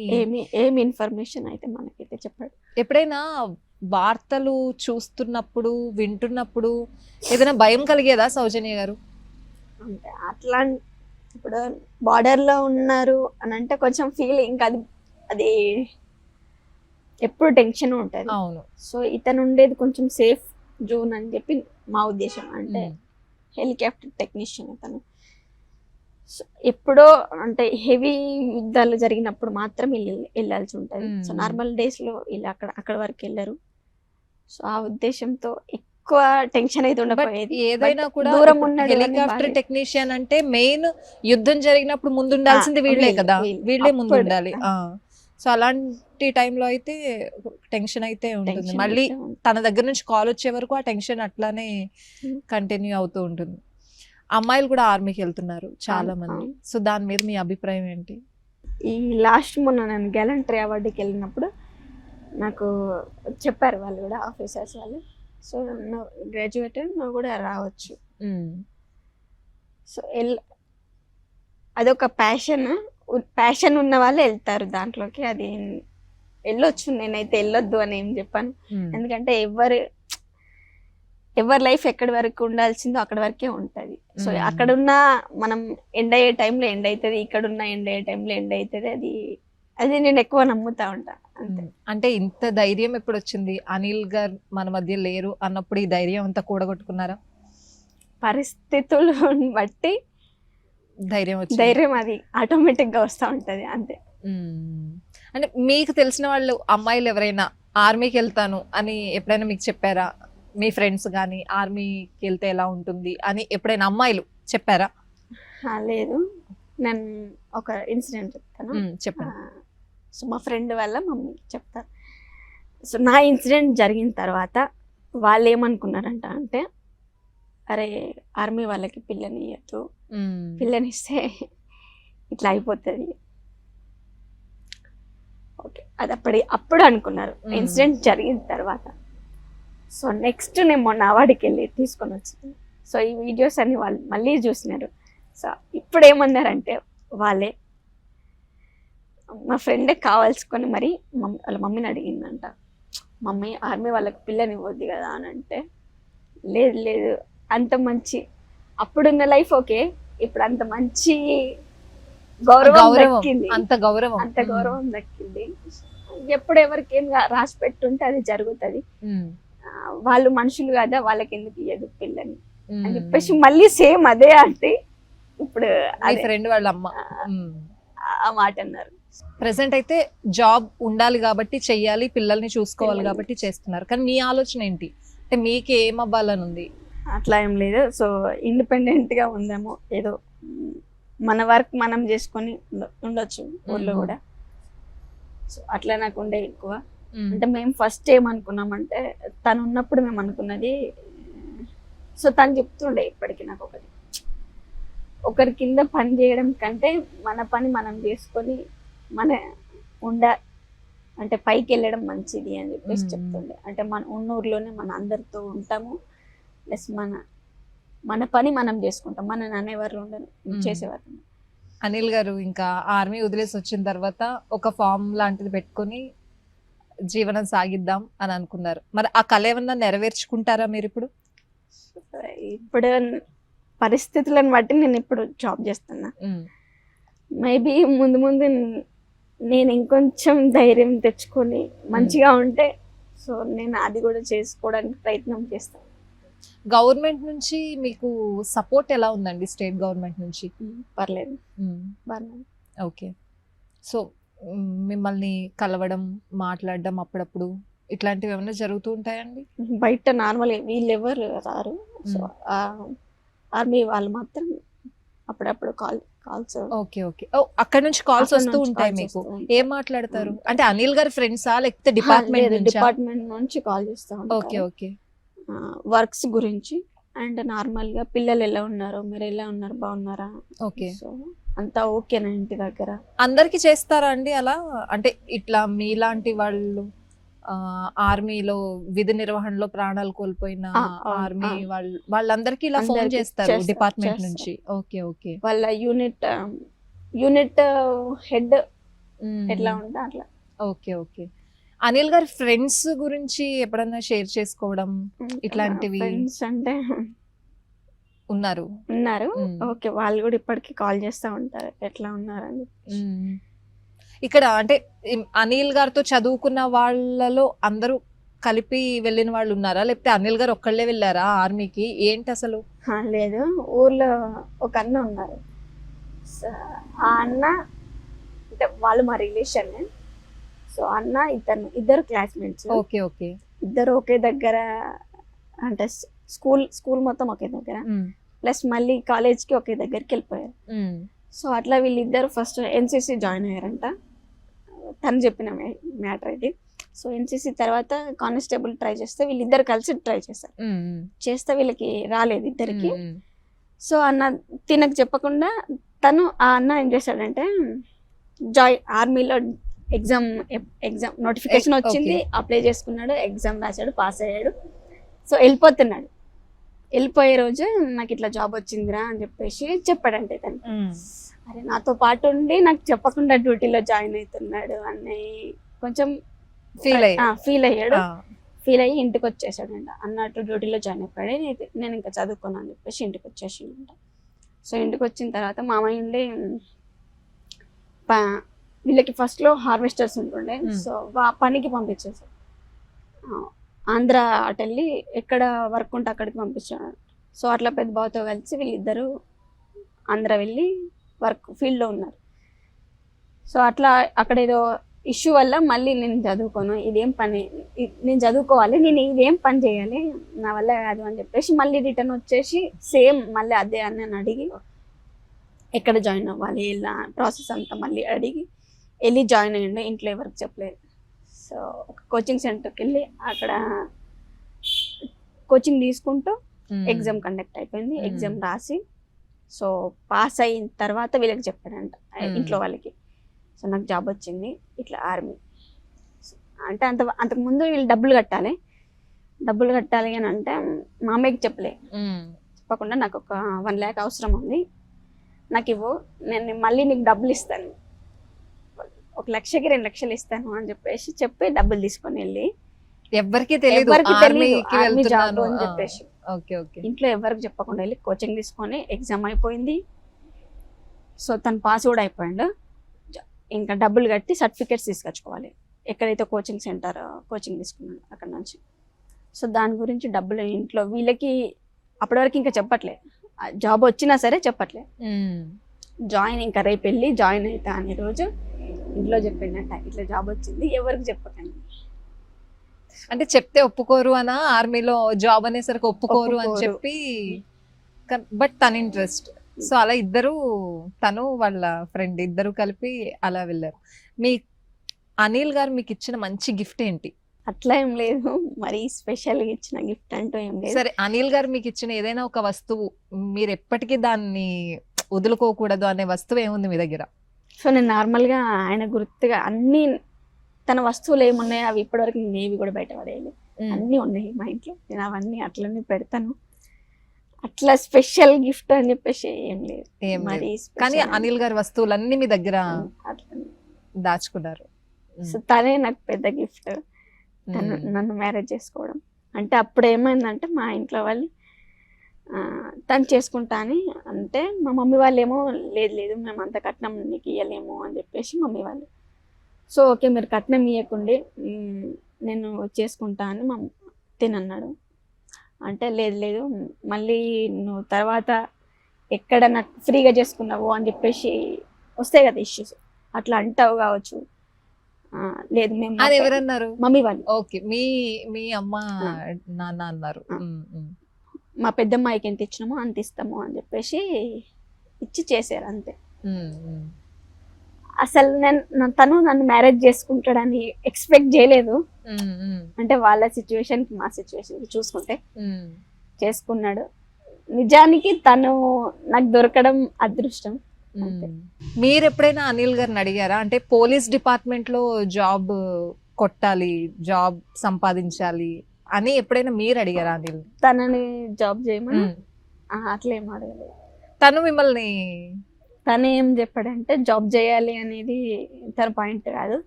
[SPEAKER 2] ఇన్ఫర్మేషన్ అయితే మనకైతే చెప్పాడు.
[SPEAKER 1] ఎప్పుడైనా వార్తలు చూస్తున్నప్పుడు వింటున్నప్పుడు ఏదైనా భయం కలిగేదా సౌజన్య గారు?
[SPEAKER 2] అంటే అట్లా ఇప్పుడు బార్డర్ లో ఉన్నారు అని అంటే కొంచెం ఫీలింగ్ అది ఎప్పుడు టెన్షన్ ఉంటుంది.
[SPEAKER 1] అవును.
[SPEAKER 2] సో ఇతను ఉండేది కొంచెం సేఫ్ జోన్ అని చెప్పి మా ఉద్దేశం. అంటే హెలికాప్టర్ టెక్నీషియన్ అతను. సో ఎప్పుడో అంటే హెవీ యుద్ధాలు జరిగినప్పుడు మాత్రం వెళ్ళాల్సి ఉంటుంది. సో నార్మల్ డేస్ లో ఇలా అక్కడ వరకు వెళ్ళరు. సో ఆ ఉద్దేశంతో ఎక్కువ టెన్షన్ అయితే ఉండకపోయేది.
[SPEAKER 1] ఏదైనా కూడా దూరం ఉన్న హెలికాప్టర్ టెక్నీషియన్ అంటే మెయిన్ యుద్ధం జరిగినప్పుడు ముందు ఉండాల్సింది వీళ్ళే కదా, వీళ్ళే ముందు ఉండాలి. సో అలాంటి టైంలో అయితే టెన్షన్ అయితే ఉంటుంది. మళ్ళీ తన దగ్గర నుంచి కాల్ వచ్చే వరకు ఆ టెన్షన్ అట్లానే కంటిన్యూ అవుతూ ఉంటుంది. అమ్మాయిలు కూడా ఆర్మీకి వెళ్తున్నారు చాలా మంది. సో దాని మీద మీ అభిప్రాయం ఏంటి?
[SPEAKER 2] ఈ లాస్ట్ మొన్న నేను గ్యాలంటరీ అవార్డుకి వెళ్ళినప్పుడు నాకు చెప్పారు వాళ్ళు కూడా, ఆఫీసర్స్ వాళ్ళు. సో గ్రాడ్యుయేట్ నువ్వు కూడా రావచ్చు. సో అదొక ప్యాషన్ ఉన్న వాళ్ళు వెళ్తారు దాంట్లోకి. అది వెళ్ళొచ్చు, నేనైతే వెళ్ళొద్దు అని ఏం చెప్పాను. ఎందుకంటే ఎవరి లైఫ్ ఎక్కడి వరకు ఉండాల్సిందో అక్కడి వరకే ఉంటుంది. సో అక్కడున్న మనం ఎండ్ అయ్యే టైంలో ఎండ్ అవుతుంది, ఇక్కడున్న ఎండ్ అయ్యే టైంలో ఎండ్ అవుతుంది. అది నేను ఎక్కువ నమ్ముతా ఉంటా అంతే.
[SPEAKER 1] అంటే ఇంత ధైర్యం ఎప్పుడు వచ్చింది? అనిల్ గారు మన మధ్య లేరు అన్నప్పుడు ఈ ధైర్యం అంతా కూడగొట్టుకున్నారా?
[SPEAKER 2] పరిస్థితులు బట్టి ధైర్యం అది ఆటోమేటిక్ గా వస్తూ ఉంటది అంతే.
[SPEAKER 1] అంటే మీకు తెలిసిన వాళ్ళు అమ్మాయిలు ఎవరైనా ఆర్మీకి వెళ్తాను అని ఎప్పుడైనా మీకు చెప్పారా? మీ ఫ్రెండ్స్ కానీ ఆర్మీకి వెళ్తే ఎలా ఉంటుంది అని ఎప్పుడైనా అమ్మాయిలు చెప్పారా?
[SPEAKER 2] లేదు, నేను ఒక ఇన్సిడెంట్ చెప్తాను.
[SPEAKER 1] చెప్పండి.
[SPEAKER 2] సో మా ఫ్రెండ్ వల్ల మమ్మీకి చెప్తాను. సో నా ఇన్సిడెంట్ జరిగిన తర్వాత వాళ్ళు ఏమనుకున్నారంట అంటే, అరే ఆర్మీ వాళ్ళకి పిల్లనియద్దు, పిల్లనిస్తే ఇట్లా అయిపోతుంది. ఓకే, అది అప్పుడు అనుకున్నారు. ఇన్సిడెంట్ జరిగిన తర్వాత. సో నెక్స్ట్ నేను మొన్న అవార్డుకి వెళ్ళి తీసుకొని వచ్చింది. సో ఈ వీడియోస్ అన్ని వాళ్ళు మళ్ళీ చూసినారు. సో ఇప్పుడు ఏమన్నారంటే వాళ్ళే, మా ఫ్రెండే కావాల్సుకొని మరి వాళ్ళ మమ్మీని అడిగిందంట, మమ్మీ ఆర్మీ వాళ్ళకి పిల్లని ఇవ్వద్దు కదా అని అంటే, లేదు లేదు, అంత మంచి అప్పుడున్న లైఫ్ ఓకే, ఇప్పుడు అంత మంచి గౌరవం
[SPEAKER 1] గౌరవం,
[SPEAKER 2] దక్కింది,
[SPEAKER 1] అంత గౌరవం.
[SPEAKER 2] అంత గౌరవం దక్కింది. ఎప్పుడు ఎవరికి ఏం రాసి పెట్టుంటే అది జరుగుతుంది. వాళ్ళు మనుషులు కదా, వాళ్ళకి ఎందుకు ఇయ్యదు పిల్లని అని చెప్పేసి మళ్ళీ సేమ్ అదే అంటే ఇప్పుడు
[SPEAKER 1] ఫ్రెండ్ వాళ్ళ అమ్మ
[SPEAKER 2] ఆ మాట అన్నారు.
[SPEAKER 1] ప్రెసెంట్ అయితే జాబ్ ఉండాలి కాబట్టి చెయ్యాలి, పిల్లల్ని చూసుకోవాలి కాబట్టి చేస్తున్నారు. కానీ మీ ఆలోచన ఏంటి అంటే మీకు ఏం అవ్వాలని ఉంది?
[SPEAKER 2] అట్లా ఏం లేదు. సో ఇండిపెండెంట్ గా ఉందాము, ఏదో మన వర్క్ మనం చేసుకొని ఉండొచ్చు ఊర్లో కూడా. సో అట్లా నాకు ఉండే ఎక్కువ. అంటే మేము ఫస్ట్ ఏమనుకున్నామంటే తను ఉన్నప్పుడు మేము అనుకున్నది, సో తను చెప్తుండే ఇప్పటికీ నాకు ఒకరి కింద పని చేయడం కంటే మన పని మనం చేసుకొని మన అంటే పైకి వెళ్ళడం మంచిది అని చెప్పేసి చెప్తుండే. అంటే మన ఉన్న ఊర్లోనే మన అందరితో ఉంటాము, ప్లస్ మన పని మనం చేసుకుంటాం, మన అనేవారు ఉండరు, చేసేవారు.
[SPEAKER 1] అనిల్ గారు ఇంకా ఆర్మీ వదిలేసి వచ్చిన తర్వాత ఒక ఫామ్ లాంటిది పెట్టుకొని జీవనం సాగిద్దాం అని అనుకున్నారు. మరి ఆ కళ ఏమన్నా నెరవేర్చుకుంటారా మీరు ఇప్పుడు?
[SPEAKER 2] ఇప్పుడు పరిస్థితులను బట్టి నేను ఇప్పుడు జాబ్ చేస్తున్నా. మేబీ ముందు ముందు నేను ఇంకొంచెం ధైర్యం తెచ్చుకొని మంచిగా ఉంటే సో నేను అది కూడా చేసుకోవడానికి ప్రయత్నం చేస్తాను.
[SPEAKER 1] గవర్నమెంట్ నుంచి మీకు సపోర్ట్ ఎలా ఉందండి? స్టేట్ గవర్నమెంట్ నుంచి?
[SPEAKER 2] పర్లేదు.
[SPEAKER 1] ఓకే. సో మిమ్మల్ని కలవడం, మాట్లాడడం అప్పుడప్పుడు ఇట్లాంటివి ఏమైనా జరుగుతూ ఉంటాయండి?
[SPEAKER 2] బయట నార్మల్ వీళ్ళు ఎవరు రారు. సో ఆర్మీ వాళ్ళు మాత్రం అప్పుడప్పుడు కాల్స్.
[SPEAKER 1] Okay okay. అక్కడ నుంచి కాల్స్ వస్తూ ఉంటాయి మీకు? ఏం మాట్లాడతారు? అంటే అనిల్ గారి ఫ్రెండ్సా లేకపోతే
[SPEAKER 2] డిపార్ట్మెంట్ నుంచి కాల్ చేస్తా?
[SPEAKER 1] Okay okay.
[SPEAKER 2] వర్క్స్ గురించి అండ్ నార్మల్ గా పిల్లలు ఎలా ఉన్నారు, మీరు ఎలా ఉన్నారు, బాగున్నారా,
[SPEAKER 1] ఓకే,
[SPEAKER 2] సో అంతా ఓకేనా ఇంటి దగ్గర?
[SPEAKER 1] అందరికి చేస్తారా అండి అలా? అంటే ఇట్లా మీలాంటి వాళ్ళు ఆర్మీలో విధి నిర్వహణలో ప్రాణాలు కోల్పోయిన ఆర్మీ వాళ్ళందరికీ ఇలా ఫోన్ చేస్తారు డిపార్ట్మెంట్ నుంచి? Okay okay.
[SPEAKER 2] వాళ్ళ యూనిట్ హెడ్ ఎట్లా ఉంటే అట్లా.
[SPEAKER 1] Okay okay. అనిల్ గారి ఫ్రెండ్స్ గురించి ఎప్పుడన్నా షేర్ చేసుకోవడం ఇట్లాంటివి?
[SPEAKER 2] ఫ్రెండ్స్ అంటే
[SPEAKER 1] ఉన్నారు.
[SPEAKER 2] ఓకే, వాళ్ళు కూడా ఇప్పటికీ కాల్ చేస్తూ ఉంటారు ఎట్లా ఉన్నారని.
[SPEAKER 1] ఇక్కడ అంటే అనిల్ గారితో చదువుకున్న వాళ్ళలో అందరూ కలిపి వెళ్ళిన వాళ్ళు ఉన్నారా, లేకపోతే అనిల్ గారు ఒక్కళ్ళే వెళ్ళారా ఆర్మీకి? ఏంటి అసలు?
[SPEAKER 2] లేదు, ఊర్లో ఒక అన్న ఉన్నారు. ఆ అన్న అంటే వాళ్ళు మా రిలేషన్. సో అన్న ఇద్దరు క్లాస్మేట్స్.
[SPEAKER 1] Okay okay.
[SPEAKER 2] ఇద్దరు ఒకే దగ్గర, అంటే స్కూల్ మొత్తం ఒకే దగ్గర, ప్లస్ మళ్ళీ కాలేజ్కి ఒకే దగ్గరికి వెళ్ళిపోయారు. సో అట్లా వీళ్ళిద్దరు ఫస్ట్ ఎన్సిసి జాయిన్ అయ్యారంట, తను చెప్పిన మ్యాటర్ ఇది. సో ఎన్సిసి తర్వాత కానిస్టేబుల్ ట్రై చేస్తే వీళ్ళిద్దరు కలిసి ట్రై చేస్తారు. చేస్తే వీళ్ళకి రాలేదు ఇద్దరికి. సో అన్న తినకు చెప్పకుండా ఆ అన్న ఏం చేశాడంటే ఆర్మీలో ఎగ్జామ్ నోటిఫికేషన్ వచ్చింది, అప్లై చేసుకున్నాడు, ఎగ్జామ్ రాశాడు, పాస్ అయ్యాడు. సో వెళ్ళిపోయే రోజు నాకు ఇట్లా జాబ్ వచ్చిందిరా అని చెప్పేసి చెప్పాడంటే తను. అరే నాతో పాటు ఉండి నాకు చెప్పకుండా డ్యూటీలో జాయిన్ అవుతున్నాడు అని కొంచెం ఫీల్ అయ్యాడు. ఫీల్ అయ్యి ఇంటికి వచ్చేసాడంట. అన్నట్టు డ్యూటీలో జాయిన్ అయిపోయాడు, నేను ఇంకా చదువుకోను అని చెప్పేసి ఇంటికి వచ్చేసిండంట. సో ఇంటికి వచ్చిన తర్వాత మామయ్య ఉండి వీళ్ళకి ఫస్ట్ లో హార్వెస్టర్స్ ఉంటుండే, సో పనికి పంపించేసాడు. ఆంధ్ర అటు వెళ్ళి ఎక్కడ వర్క్ ఉంటే అక్కడికి పంపించాడు. సో అట్లా పెద్ద బావతో కలిసి వీళ్ళిద్దరూ ఆంధ్ర వెళ్ళి వర్క్ ఫీల్డ్లో ఉన్నారు. సో అట్లా అక్కడ ఏదో ఇష్యూ వల్ల మళ్ళీ నేను చదువుకోను, ఇదేం పని, నేను చదువుకోవాలి, నేను ఇదేం పని చేయాలి, నా వల్ల కాదు అని చెప్పేసి మళ్ళీ రిటర్న్ వచ్చేసి సేమ్ మళ్ళీ అదే అని అడిగి ఎక్కడ జాయిన్ అవ్వాలి ఇలా ప్రాసెస్ అంతా మళ్ళీ అడిగి వెళ్ళి జాయిన్ అయ్యండు. ఇంట్లో ఎవరికి చెప్పలేదు. సో ఒక కోచింగ్ సెంటర్కి వెళ్ళి అక్కడ కోచింగ్ తీసుకుంటూ ఎగ్జామ్ కండక్ట్ అయిపోయింది. ఎగ్జామ్ రాసి సో పాస్ అయిన తర్వాత వీళ్ళకి చెప్పాడంట ఇంట్లో వాళ్ళకి, సో నాకు జాబ్ వచ్చింది ఇట్లా ఆర్మీ. అంటే అంతకుముందు వీళ్ళు డబ్బులు కట్టాలి అని అంటే మా అమ్మకి చెప్పకుండా నాకు ఒక 1 lakh అవసరం ఉంది, నాకు ఇవ్వు, నేను మళ్ళీ నీకు డబ్బులు ఇస్తాను, 1 లక్షకి 2 లక్షలు ఇస్తాను అని చెప్పేసి చెప్పి డబ్బులు తీసుకొని వెళ్ళి
[SPEAKER 1] ఎవరికి తెలియదు
[SPEAKER 2] ఆర్మీ జాబ్ అని చెప్పేసి
[SPEAKER 1] ఓకే ఓకే.
[SPEAKER 2] ఇంట్లో ఎవరికి చెప్పకుండా వెళ్ళి కోచింగ్ తీసుకొని ఎగ్జామ్ అయిపోయింది. సో తను పాస్ కూడా అయిపోయాడు. ఇంకా డబ్బులు కట్టి సర్టిఫికేట్స్ తీసుకొచ్చుకోవాలి, ఎక్కడైతే కోచింగ్ సెంటర్ కోచింగ్ తీసుకున్నాడు అక్కడ నుంచి. సో దాని గురించి డబ్బులు ఇంట్లో వీళ్ళకి అప్పటి వరకు ఇంకా చెప్పట్లే, జాబ్ వచ్చినా సరే చెప్పట్లే. జాయిన్ ఇంకా రేపు వెళ్ళి జాయిన్ అవుతా అనే రోజు ఇంట్లో చెప్పిందంట, ఇట్లా జాబ్ వచ్చింది, ఎవరికి చెప్పకండి.
[SPEAKER 1] అంటే చెప్తే ఒప్పుకోరు అనా, ఆర్మీలో జాబ్ అనేసరికి ఒప్పుకోరు అని
[SPEAKER 2] ఒప్పుకోరు.
[SPEAKER 1] చెప్పి, బట్ తన ఇంట్రెస్ట్. సో అలా ఇద్దరు, తను వాళ్ళ ఫ్రెండ్ ఇద్దరు కలిపి అలా వెళ్ళారు. మీ అనిల్ గారు మీకు ఇచ్చిన మంచి గిఫ్ట్ ఏంటి?
[SPEAKER 2] అట్లా ఏం లేదు, మరీ స్పెషల్గా ఇచ్చిన గిఫ్ట్ అంటూ ఏం లేదు.
[SPEAKER 1] సరే, అనిల్ గారు మీకు ఇచ్చిన ఏదైనా ఒక వస్తువు, మీరు ఎప్పటికీ దాన్ని వదులుకోకూడదు అనే వస్తువు ఏముంది మీ దగ్గర?
[SPEAKER 2] సో నేను నార్మల్గా ఆయన గుర్తుగా అన్ని తన వస్తువులు ఏమున్నాయో అవి ఇప్పటివరకు నేను ఏవి కూడా బయట పడేయాలి, అన్నీ ఉన్నాయి మా ఇంట్లో, నేను అవన్నీ అట్లనే పెడతాను. అట్లా స్పెషల్ గిఫ్ట్ అని చెప్పేసి ఏం లేదు.
[SPEAKER 1] ఏం
[SPEAKER 2] మరి
[SPEAKER 1] లేదు. కానీ అనిల్ గారి వస్తువులన్నీ మీ దగ్గర
[SPEAKER 2] అట్లనే
[SPEAKER 1] దాచుకున్నారు.
[SPEAKER 2] సో తనే నాకు పెద్ద గిఫ్ట్, తను నన్ను మ్యారేజ్ చేసుకోవడం. అంటే అప్పుడు ఏమైందంటే మా ఇంట్లో వాళ్ళు తను చేసుకుంటా అని అంటే, మా మమ్మీ వాళ్ళు ఏమో లేదు లేదు మేము అంత కట్నం నీకు ఇవ్వలేము అని చెప్పేసి మమ్మీ వాళ్ళు. సో ఓకే మీరు కట్నం ఇవ్వకుండి నేను చేసుకుంటా అని మా తినన్నాడు. అంటే లేదు లేదు మళ్ళీ నువ్వు తర్వాత ఎక్కడ నాకు ఫ్రీగా చేసుకున్నావు అని చెప్పేసి వస్తాయి కదా ఇష్యూస్, అట్లా అంటావు కావచ్చు. లేదు మేము
[SPEAKER 1] అది ఎవరన్నారు?
[SPEAKER 2] మమ్మీ వాళ్ళు.
[SPEAKER 1] ఓకే, మీ మీ అమ్మ నాన్న అన్నారు.
[SPEAKER 2] మా పెద్దమ్మాయికి ఎంత ఇచ్చినామో అంత ఇస్తాము అని చెప్పేసి ఇచ్చి చేశారు అంతే. అసలు తను నన్ను మ్యారేజ్ చేసుకుంటాడని ఎక్స్పెక్ట్ చేయలేదు. అంటే వాళ్ళ సిచ్యువేషన్ మా సిచ్యువేషన్ చూసుకుంటే చేసుకున్నాడు. నిజానికి తను నాకు దొరకడం అదృష్టం.
[SPEAKER 1] మీరు ఎప్పుడైనా అనిల్ గారిని అడిగారా, అంటే పోలీస్ డిపార్ట్మెంట్ లో జాబ్ కొట్టాలి, జాబ్ సంపాదించాలి అని ఎప్పుడైనా మీరు అడిగారా అనిల్?
[SPEAKER 2] తనని జాబ్ చేయమని అట్లా ఏం అడగలేదు.
[SPEAKER 1] తను మిమ్మల్ని,
[SPEAKER 2] తను ఏం చెప్పాడంటే జాబ్ చేయాలి అనేది తన పాయింట్ కాదు,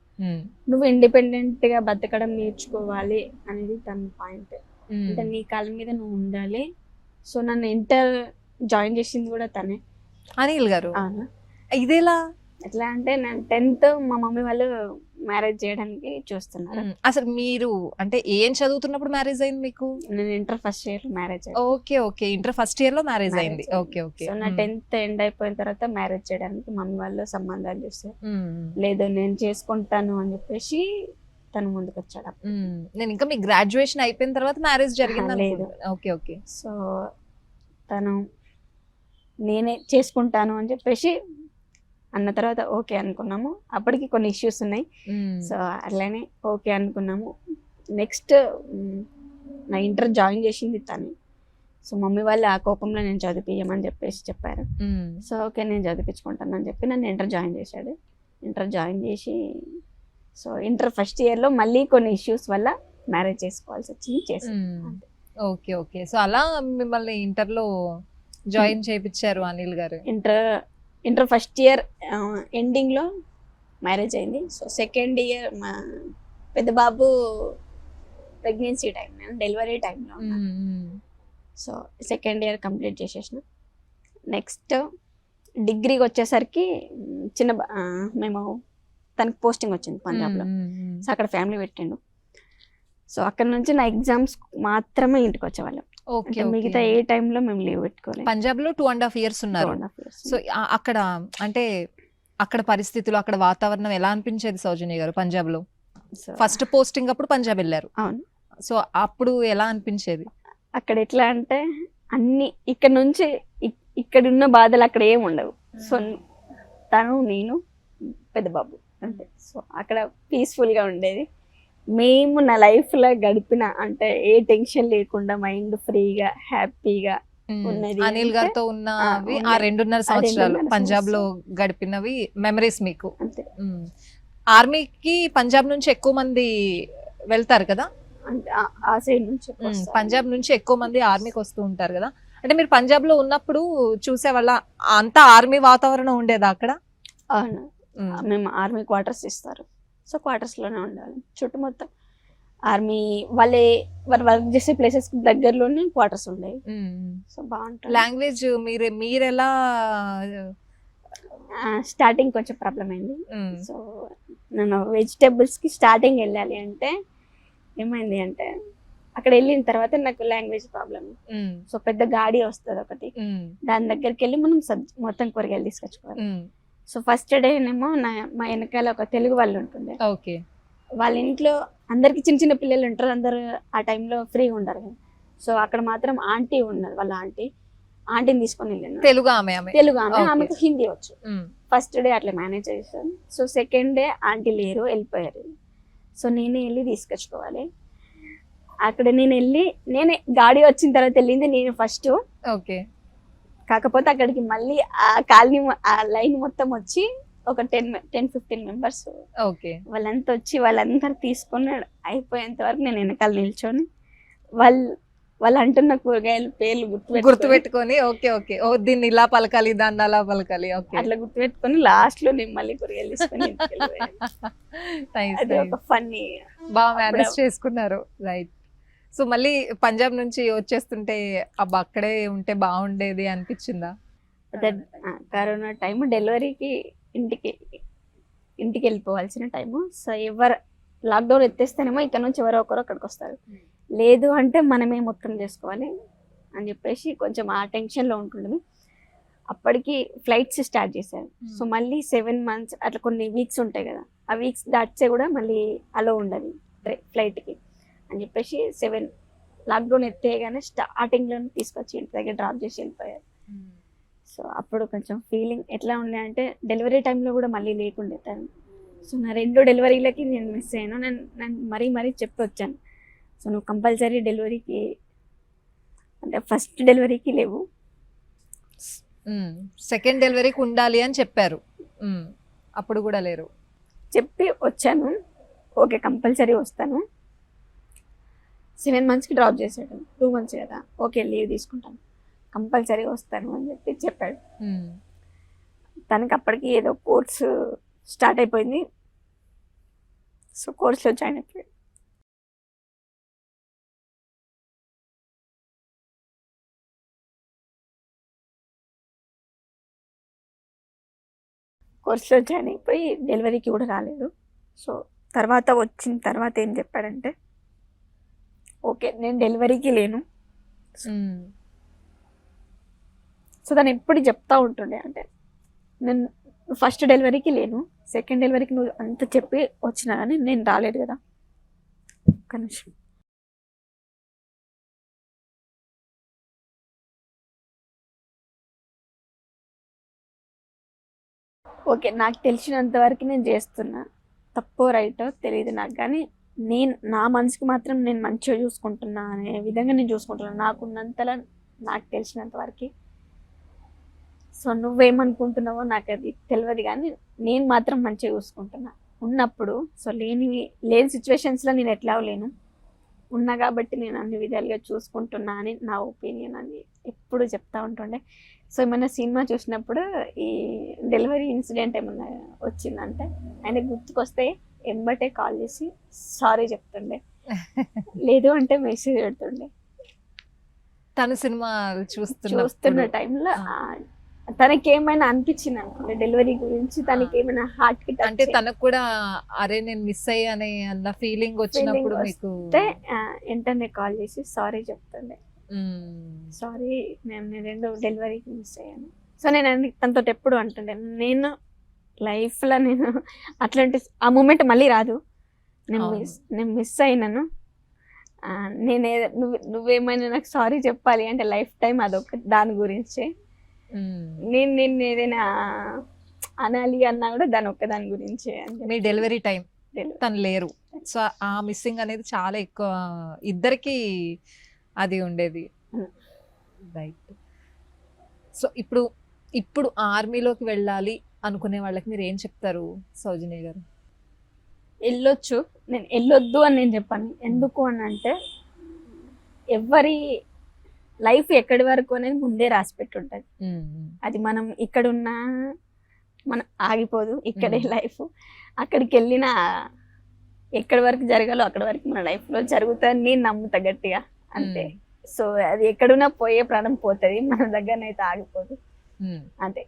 [SPEAKER 2] నువ్వు ఇండిపెండెంట్ గా బతకడం నేర్చుకోవాలి అనేది తన పాయింట్. అంటే నీ కాళ్ళ మీద నువ్వు ఉండాలి. సో నన్ను ఇంటర్ జాయిన్ చేసింది కూడా తనే,
[SPEAKER 1] అనిల్ గారు. ఇదేలా?
[SPEAKER 2] ఎట్లా అంటే నేను 10th మా మమ్మీ వాళ్ళు మ్యారేజ్ చేయడానికి చూస్తున్నారు.
[SPEAKER 1] అసలు మీరు అంటే ఏం చదువుతున్నప్పుడు మ్యారేజ్ అయింది మీకు?
[SPEAKER 2] నేను inter first year marriage.
[SPEAKER 1] Okay okay, inter first year లో మ్యారేజ్ అయింది. Okay okay.
[SPEAKER 2] సో నా 10th ఎండ్ అయిపోయిన తర్వాత మ్యారేజ్ చేయడానికి మమ్మీ వాళ్ళు సంబంధాలు చూస్తే లేదు నేను చేసుకుంటాను అని చెప్పేసి తను ముందుకు వచ్చాడు.
[SPEAKER 1] నేను ఇంకా మీ గ్రాడ్యుయేషన్ అయిపోయిన తర్వాత మ్యారేజ్ జరిగింది
[SPEAKER 2] లేదు.
[SPEAKER 1] Okay okay.
[SPEAKER 2] సో తను నేనే చేసుకుంటాను అని చెప్పేసి అన్న తర్వాత ఓకే అనుకున్నాము. అప్పటికి కొన్ని ఇష్యూస్ ఉన్నాయి. సో అట్లానే ఓకే అనుకున్నాము. నెక్స్ట్ నా ఇంటర్ జాయిన్ చేసింది తనే. సో మమ్మీ వాళ్ళు ఆ కోపంలో నేను చదివించమని చెప్పేసి చెప్పారు. సో ఓకే నేను చదివించుకుంటాను అని చెప్పి నన్ను ఇంటర్ జాయిన్ చేశాడు. ఇంటర్ జాయిన్ చేసి సో ఇంటర్ ఫస్ట్ ఇయర్లో మళ్ళీ కొన్ని ఇష్యూస్ వల్ల మ్యారేజ్ చేసుకోవాల్సి వచ్చింది, చేసాను.
[SPEAKER 1] Okay okay. సో అలా మిమ్మల్ని ఇంటర్లో జాయిన్ చేయించారు అనిల్ గారు.
[SPEAKER 2] ఇంటర్ ఫస్ట్ ఇయర్ ఎండింగ్లో మ్యారేజ్ అయింది. సో సెకండ్ ఇయర్ మా పెద్ద బాబు ప్రెగ్నెన్సీ టైం, నేను డెలివరీ టైంలో. సో సెకండ్ ఇయర్ కంప్లీట్ చేసేసిన. నెక్స్ట్ డిగ్రీకి వచ్చేసరికి మేము తనకి పోస్టింగ్ వచ్చింది పంజాబ్లో. సో అక్కడ ఫ్యామిలీ పెట్టిండు. సో అక్కడ నుంచి నా ఎగ్జామ్స్ మాత్రమే ఇంటికి వచ్చేవాళ్ళం. మిగతా ఏ టైంలో మేము లీవ్ పెట్టుకోవాలి.
[SPEAKER 1] పంజాబ్ లో 2.5 years ఉన్నారు. సో అక్కడ అంటే అక్కడ పరిస్థితులు, అక్కడ వాతావరణం ఎలా అనిపించేది సౌజన్య గారు పంజాబ్ లో? ఫస్ట్ పోస్టింగ్ అప్పుడు పంజాబ్ వెళ్ళారు.
[SPEAKER 2] అవును.
[SPEAKER 1] సో అప్పుడు ఎలా అనిపించేది
[SPEAKER 2] అక్కడ? ఎట్లా అంటే అన్ని ఇక్కడ నుంచి ఇక్కడ ఉన్న బాధలు అక్కడ ఏమి ఉండవు. సో తను నేను పెద్ద బాబు అంతే. సో అక్కడ పీస్ఫుల్ గా ఉండేది. మేము నా లైఫ్ లో గడిపిన అంటే ఏ టెన్షన్ లేకుండా మైండ్ ఫ్రీగా హ్యాపీగా ఉన్నది
[SPEAKER 1] అనిల్ గారితో ఉన్నవి ఆ 2.5 సంవత్సరాలు పంజాబ్ లో గడిపినవి మెమరీస్ మీకు.
[SPEAKER 2] అంతే.
[SPEAKER 1] ఆర్మీకి పంజాబ్ నుంచి ఎక్కువ మంది వెళ్తారు కదా,
[SPEAKER 2] అంటే ఆ సైడ్ నుంచి
[SPEAKER 1] పంజాబ్ నుంచి ఎక్కువ మంది ఆర్మీకి వస్తూ ఉంటారు కదా. అంటే మీరు పంజాబ్ లో ఉన్నప్పుడు చూసే వాళ్ళ అంతా ఆర్మీ వాతావరణం ఉండేదా అక్కడ?
[SPEAKER 2] అవును, మేము ఆర్మీ క్వార్టర్స్ ఇస్తారు. సో క్వార్టర్స్ లోనే ఉండాలి. చుట్టుముట్ట ఆర్మీ వాళ్ళు వర్క్ చేసే ప్లేసెస్ దగ్గరలోనే క్వార్టర్స్ ఉండేవి. సో బాగుంటుంది.
[SPEAKER 1] లాంగ్వేజ్ మీరెలా
[SPEAKER 2] స్టార్టింగ్ కొంచెం ప్రాబ్లం అయింది. సో నేను వెజిటేబుల్స్ కి స్టార్టింగ్ వెళ్ళాలి అంటే ఏమైంది అంటే అక్కడ వెళ్ళిన తర్వాత నాకు లాంగ్వేజ్ ప్రాబ్లం. సో పెద్ద గాడి వస్తుంది ఒకటి, దాని దగ్గరికి వెళ్ళి మనం మొత్తం కూరగాయలు తీసుకొచ్చుకోవాలి. సో ఫస్ట్ డే ఏమో మా వెనకాల ఒక తెలుగు వాళ్ళు ఉంటుండే. వాళ్ళ ఇంట్లో అందరికి చిన్న చిన్న పిల్లలు ఉంటారు, అందరు ఆ టైంలో ఫ్రీగా ఉండరు కదా. సో అక్కడ మాత్రం ఆంటీ ఉన్నది, వాళ్ళ ఆంటీని తీసుకొని వెళ్ళాను.
[SPEAKER 1] తెలుగు ఆమె
[SPEAKER 2] ఆమెకు హిందీ వచ్చు. ఫస్ట్ డే అట్లా మేనేజ్ చేశాను. సో సెకండ్ డే ఆంటీ లేరు, వెళ్ళిపోయారు. సో నేనే వెళ్ళి తీసుకొచ్చుకోవాలి. అక్కడ నేనే గాడి వచ్చిన తర్వాత వెళ్ళింది నేను ఫస్ట్. కాకపోతే అక్కడికి మళ్ళీ ఆ కాలనీ ఆ లైన్ మొత్తం వచ్చి ఒక 10-15 మెంబర్స్ వాళ్ళంతా వచ్చి వాళ్ళందరూ తీసుకొని అయిపోయేంత వరకు నేను వెనకాల నిల్చొని వాళ్ళు అంటున్న కూరగాయల పేర్లు
[SPEAKER 1] గుర్తుపెట్టుకొని దీన్ని ఇలా పలకాలి, దాన్ని అలా పలకాలి,
[SPEAKER 2] అట్లా గుర్తుపెట్టుకొని లాస్ట్ లో నేను మళ్ళీ కూరగాయలు తీసుకొని అది ఒక ఫన్నీ
[SPEAKER 1] బాగా మేనేజ్ చేసుకున్నారు. రైట్. సో మళ్ళీ పంజాబ్ నుంచి వచ్చేస్తుంటే అబ్బా అక్కడే ఉంటే బాగుండేది అనిపించిందా?
[SPEAKER 2] కరోనా టైం డెలివరీకి ఇంటికి వెళ్ళిపోవాల్సిన టైము. సో లాక్డౌన్ ఎత్తేస్తేనేమో ఇక్కడ నుంచి ఎవరో ఒకరు అక్కడికి వస్తారు, లేదు అంటే మనమే మొత్తం చేసుకోవాలి అని చెప్పేసి కొంచెం ఆ టెన్షన్లో ఉంటుండే. అప్పటికి ఫ్లైట్స్ స్టార్ట్ చేశారు. సో మళ్ళీ 7 months అట్లా కొన్ని వీక్స్ ఉంటాయి కదా, ఆ వీక్స్ దాటితే కూడా మళ్ళీ అలో ఉండదు ఫ్లైట్కి అని చెప్పేసి 7 లాక్డౌన్ ఎత్తేగానే స్టార్టింగ్లో తీసుకొచ్చి ఇంటి దగ్గర డ్రాప్ చేసి వెళ్ళిపోయారు. సో అప్పుడు కొంచెం ఫీలింగ్ ఎట్లా ఉండే అంటే డెలివరీ టైంలో కూడా మళ్ళీ లేకుండే తను. సో నా 2 డెలివరీలకి నేను మిస్ అయ్యాను. నేను మరీ చెప్పి వచ్చాను, సో నువ్వు కంపల్సరీ డెలివరీకి అంటే ఫస్ట్ డెలివరీకి లేవు,
[SPEAKER 1] సెకండ్ డెలివరీకి ఉండాలి అని చెప్పారు. అప్పుడు కూడా లేరు.
[SPEAKER 2] చెప్పి వచ్చాను, ఓకే కంపల్సరీ వస్తాను. 7 monthsకి డ్రాప్ చేశాడు, 2 months కదా, ఓకే లీవ్ తీసుకుంటాను, కంపల్సరీ వస్తాను అని చెప్పాడు. తనకి అప్పటికి ఏదో కోర్స్ స్టార్ట్ అయిపోయింది. సో కోర్స్లో జాయిన్ అయిపోయాడు. కోర్స్లో జాయిన్ అయిపోయి డెలివరీకి కూడా రాలేదు. సో తర్వాత వచ్చిన తర్వాత ఏం చెప్పాడంటే ఓకే నేను డెలివరీకి లేను. సో తను ఎప్పుడు చెప్తా ఉంటుండే అంటే నేను ఫస్ట్ డెలివరీకి లేను, సెకండ్ డెలివరీకి నువ్వు అంత చెప్పి వచ్చినా కానీ నేను రాలేదు కదా. ఒక్క నిమిషం. ఓకే నాకు తెలిసినంత వరకు నేను చేస్తున్నా, తప్పో రైటో తెలియదు నాకు, కానీ నా మనసుకి మాత్రం నేను మంచిగా చూసుకుంటున్నా అనే విధంగా నేను చూసుకుంటున్నాను నాకున్నంతలా, నాకు తెలిసినంత వరకు. సో నువ్వేమనుకుంటున్నావో నాకు అది తెలియదు, కానీ నేను మాత్రం మంచిగా చూసుకుంటున్నా ఉన్నప్పుడు. సో లేని సిచ్యువేషన్స్లో నేను ఎట్లా లేను, ఉన్నా కాబట్టి నేను అన్ని విధాలుగా చూసుకుంటున్నా అని నా ఒపీనియన్ అని ఎప్పుడు చెప్తా ఉంటుండే. సో ఏమైనా సినిమా చూసినప్పుడు ఈ డెలివరీ ఇన్సిడెంట్ ఏమన్నా వచ్చిందంటే ఆయన గుర్తుకొస్తే ఎంబటే కాల్ చేసి సారీ చెప్తుండే, లేదు అంటే మెసేజ్ పెడుతుండే.
[SPEAKER 1] తను సినిమా
[SPEAKER 2] చూస్తున్న టైంలో తనకి ఏమైనా అనిపించింది అనుకోండి డెలివరీ గురించి, తనకి ఏమైనా హార్ట్ కి
[SPEAKER 1] అంటే తనకు కూడా అరే నేను మిస్ అయ్యానే అన్న ఫీలింగ్ వచ్చినప్పుడు మీకు
[SPEAKER 2] వెంటనే కాల్ చేసి సారీ చెప్తుండే, సారీ నేను 2 డెలివరీకి మిస్ అయ్యాను. సో నేను తనతో ఎప్పుడు అంటుండే నేను లైఫ్లో నేను అట్లాంటి ఆ మూమెంట్ మళ్ళీ రాదు, నేను మిస్ అయినాను, నువ్వేమైనా నాకు సారీ చెప్పాలి అంటే లైఫ్ టైం అదొక దాని గురించి, నేను ఏదైనా అనాలి అన్నా కూడా దాని ఒక్కదాని గురించి.
[SPEAKER 1] మీ డెలివరీ టైం తను లేరు, సో ఆ మిస్సింగ్ అనేది చాలా ఎక్కువ ఇద్దరికి అది ఉండేది. రైట్. సో ఇప్పుడు ఆర్మీలోకి వెళ్ళాలి అనుకునే వాళ్ళకి మీరు ఏం చెప్తారు సౌజన్య గారు?
[SPEAKER 2] వెళ్ళొచ్చు, నేను వెళ్ళొద్దు అని నేను చెప్పాను. ఎందుకు అని అంటే ఎవరి లైఫ్ ఎక్కడి వరకు అనేది ముందే రాసి పెట్టుంటది. అది మనం ఇక్కడున్నా మనం ఆగిపోదు, ఇక్కడే లైఫ్. అక్కడికి వెళ్ళిన ఎక్కడి వరకు జరగాలో అక్కడ వరకు మన లైఫ్ లో జరుగుతుందని నేను నమ్ముతా గట్టిగా అంతే. సో అది ఎక్కడున్నా పోయే ప్రాణం పోతుంది, మన దగ్గరనైతే ఆగిపోదు అంతే.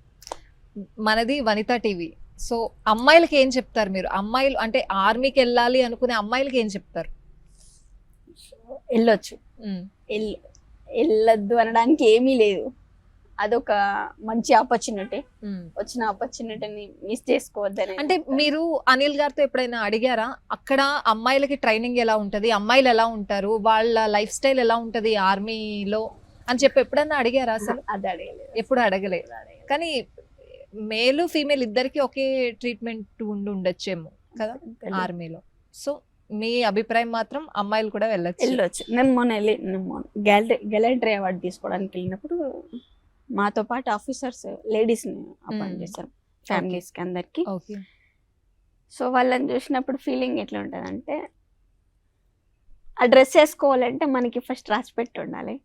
[SPEAKER 1] మనది వనితా టీవీ. సో అమ్మాయిలకి ఏం చెప్తారు మీరు? అమ్మాయిలు అంటే ఆర్మీకి వెళ్ళాలి అనుకునే అమ్మాయిలకి ఏం చెప్తారు?
[SPEAKER 2] వెళ్ళొచ్చు, వెళ్ళొద్దు అనడానికి ఏమీ లేదు. అదొక మంచి ఆపర్చునిటీ, వచ్చిన ఆపర్చునిటీని మిస్ చేసుకోవద్దని.
[SPEAKER 1] అంటే మీరు అనిల్ గారితో ఎప్పుడైనా అడిగారా అక్కడ అమ్మాయిలకి ట్రైనింగ్ ఎలా ఉంటది, అమ్మాయిలు ఎలా ఉంటారు, వాళ్ళ లైఫ్ స్టైల్ ఎలా ఉంటది ఆర్మీలో అని చెప్పి ఎప్పుడన్నా అడిగారా? అసలు
[SPEAKER 2] అది అడగలేదు,
[SPEAKER 1] ఎప్పుడు అడగలేదు. కానీ మేలు ఫీమేల్ ఇద్దరికి ఒకే ట్రీట్మెంట్ ఉండొచ్చేమో కదా ఆర్మీలో. సో మీ అభిప్రాయం మాత్రం అమ్మాయిలు కూడా వెళ్ళొచ్చు.
[SPEAKER 2] నేను మొన్న గెలెంటరీ అవార్డు తీసుకోవడానికి వెళ్ళినప్పుడు మాతో పాటు ఆఫీసర్స్ లేడీస్ ని అపాయింట్ చేశారు, ఫ్యామిలీస్ కి అందరికి. సో వాళ్ళని చూసినప్పుడు ఫీలింగ్ ఎట్లా ఉంటది అంటే, ఆ డ్రెస్ వేసుకోవాలంటే మనకి ఫస్ట్ రాసి పెట్టి ఉండాలి,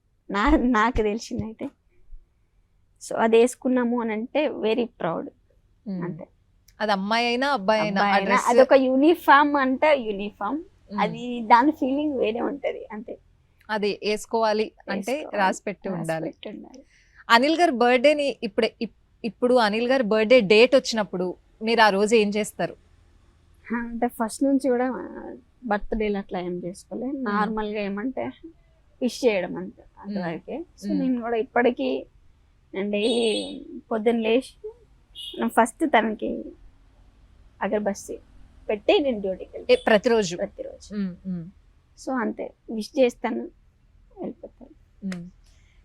[SPEAKER 2] నాకు తెలిసిందైతే. సో అది వేసుకున్నాము అని అంటే వెరీ ప్రౌడ్ అంతే.
[SPEAKER 1] అది అమ్మాయి అయినా అబ్బాయి అయినా
[SPEAKER 2] అదొక యూనిఫామ్ అంటే యూనిఫామ్, అది దాని ఫీలింగ్ వేరే ఉంటది అంతే.
[SPEAKER 1] అది వేసుకోవాలి అంటే రాసి పెట్టి ఉండాలి. అనిల్ గారి బర్త్డేని ఇప్పుడు అనిల్ గారి బర్త్డే డేట్ వచ్చినప్పుడు మీరు ఆ రోజు ఏం చేస్తారు?
[SPEAKER 2] అంటే ఫస్ట్ నుంచి కూడా బర్త్డేలు అట్లా ఏం చేసుకోలేదు, నార్మల్ గా ఏమంటే విష్ చేయడం అంతే, అంతవరకే. సో నేను కూడా ఇప్పటికీ నేను డైలీ పొద్దున్న లేచి ఫస్ట్ తనకి అగరబత్తి పెట్టి నేను డ్యూటీకి వెళ్తాను
[SPEAKER 1] ప్రతిరోజు.
[SPEAKER 2] సో అంతే, విష్ చేస్తాను, వెళ్ళిపోతాను.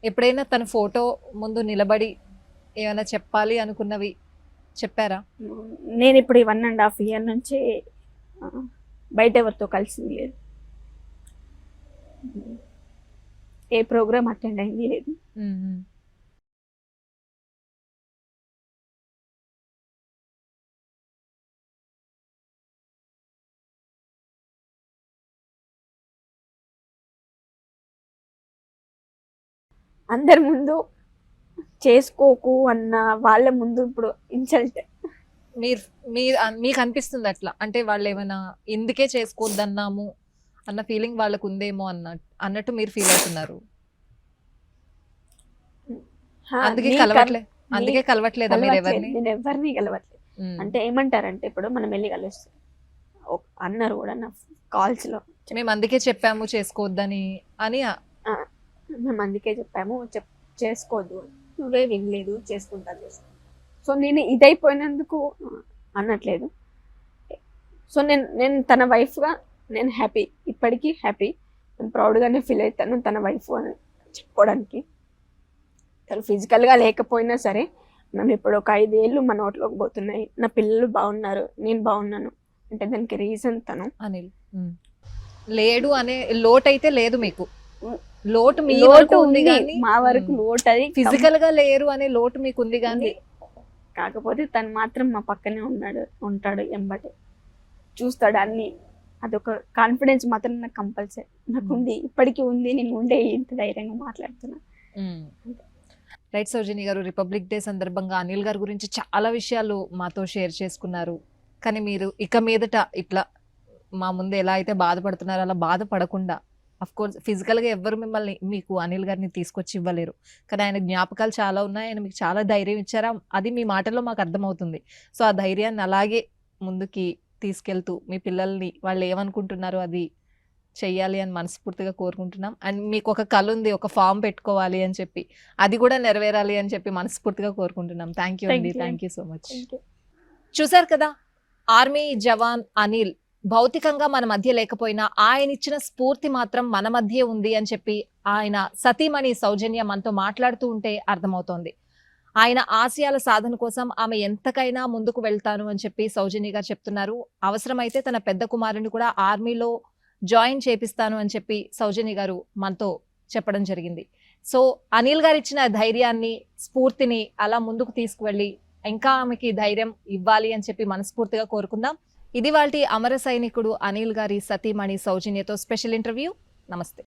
[SPEAKER 1] ఎప్పుడైనా తన ఫోటో ముందు నిలబడి ఏమైనా చెప్పాలి అనుకున్నవి చెప్పారా?
[SPEAKER 2] నేను ఇప్పుడు 1.5 years నుంచి బయట ఎవరితో కలిసింది లేదు, ఏ ప్రోగ్రామ్ అటెండ్ అయింది లేదు. అందరి ముందు చేసుకోకు అన్న వాళ్ళ ముందు ఇప్పుడు ఇన్సల్ట్.
[SPEAKER 1] మీకు అనిపిస్తుంది అట్లా? అంటే వాళ్ళు ఏమైనా ఎందుకే చేసుకోవద్దన్నాము అన్న ఫీలింగ్ వాళ్ళకు ఉందేమో అన్నట్టు మీరు ఫీల్ అవుతున్నారు? అందుకే కలవట్లేదా మీరు ఎవరిని?
[SPEAKER 2] నేను ఎవరిని కలవట్లేదు. అంటే ఏమంటారంటే ఇప్పుడు మనం వెళ్ళి కలుస్తాం అన్నారు కూడా నా కాల్స్ లో,
[SPEAKER 1] మేము అందుకే చెప్పాము చేసుకోవద్దని అని.
[SPEAKER 2] మేము అందుకే చెప్పాము చేసుకోవద్దు, నువ్వే వినలేదు, చేసుకుంటా. సో నేను ఇదైపోయినందుకు అనట్లేదు. సో నేను తన వైఫ్గా నేను హ్యాపీ, ఇప్పటికీ హ్యాపీ, నేను ప్రౌడ్గానే ఫీల్ అవుతాను తన వైఫ్ అని చెప్పుకోవడానికి. తను ఫిజికల్గా లేకపోయినా సరే మనం ఇప్పుడు ఒక 5 ఏళ్ళు మన నోట్లోకి పోతున్నాయి, నా పిల్లలు బాగున్నారు, నేను బాగున్నాను అంటే దానికి రీజన్ తను.
[SPEAKER 1] అనిల్ లేడు అనే లోటు అయితే లేదు మీకు? లోటు మీ
[SPEAKER 2] లోటు ఉంది కానీ మా వరకు లోటు అది
[SPEAKER 1] ఫిజికల్ గా లేరు అనే లోటు మీకు ఉంది కానీ,
[SPEAKER 2] కాకపోతే తను మాత్రం మా పక్కనే ఉంటాడు, ఎంబటే చూస్తాడు అన్ని. అదొక కాన్ఫిడెన్స్ మాత్రం నాకు కంపల్సరీ నాకు ఉంది, ఇప్పటికీ ఉంది. నేను ఉండే ఇంత ధైర్యంగా మాట్లాడుతున్నా.
[SPEAKER 1] రైట్ సౌజన్య గారు, రిపబ్లిక్ డే సందర్భంగా అనిల్ గారి గురించి చాలా విషయాలు మాతో షేర్ చేసుకున్నారు. కానీ మీరు ఇక మీదట ఇట్లా మా ముందు ఎలా అయితే బాధపడుతున్నారో అలా బాధపడకుండా, అఫ్ కోర్స్ ఫిజికల్గా ఎవ్వరు మిమ్మల్ని మీకు అనిల్ గారిని తీసుకొచ్చి ఇవ్వలేరు, కానీ ఆయన జ్ఞాపకాలు చాలా ఉన్నాయి, ఆయన మీకు చాలా ధైర్యం ఇచ్చారా అది మీ మాటల్లో మాకు అర్థమవుతుంది. సో ఆ ధైర్యాన్ని అలాగే ముందుకి తీసుకెళ్తూ మీ పిల్లల్ని వాళ్ళు ఏమనుకుంటున్నారో అది చెయ్యాలి అని మనస్ఫూర్తిగా కోరుకుంటున్నాం. అండ్ మీకు ఒక కళ ఉంది, ఒక ఫామ్ పెట్టుకోవాలి అని చెప్పి, అది కూడా నెరవేరాలి అని చెప్పి మనస్ఫూర్తిగా కోరుకుంటున్నాం. థ్యాంక్ యూ అండి, థ్యాంక్ యూ సో మచ్. చూసారు కదా, ఆర్మీ జవాన్ అనిల్ భౌతికంగా మన మధ్య లేకపోయినా ఆయన ఇచ్చిన స్ఫూర్తి మాత్రం మన మధ్య ఉంది అని చెప్పి ఆయన సతీమణి సౌజన్య మనతో మాట్లాడుతూ ఉంటే అర్థమవుతోంది. ఆయన ఆశయాల సాధన కోసం ఆమె ఎంతకైనా ముందుకు వెళ్తాను అని చెప్పి సౌజన్య గారు చెప్తున్నారు. అవసరమైతే తన పెద్ద కుమారుని కూడా ఆర్మీలో జాయిన్ చేపిస్తాను అని చెప్పి సౌజన్య గారు మనతో చెప్పడం జరిగింది. సో అనిల్ గారు ఇచ్చిన ధైర్యాన్ని, స్ఫూర్తిని అలా ముందుకు తీసుకువెళ్ళి ఇంకా ఆమెకి ధైర్యం ఇవ్వాలి అని చెప్పి మనస్ఫూర్తిగా కోరుకుందాం. ఇది వాల్టి అమర సైనికుడు అనిల్ గారి సతీమణి సౌజన్యతో స్పెషల్ ఇంటర్వ్యూ. నమస్తే.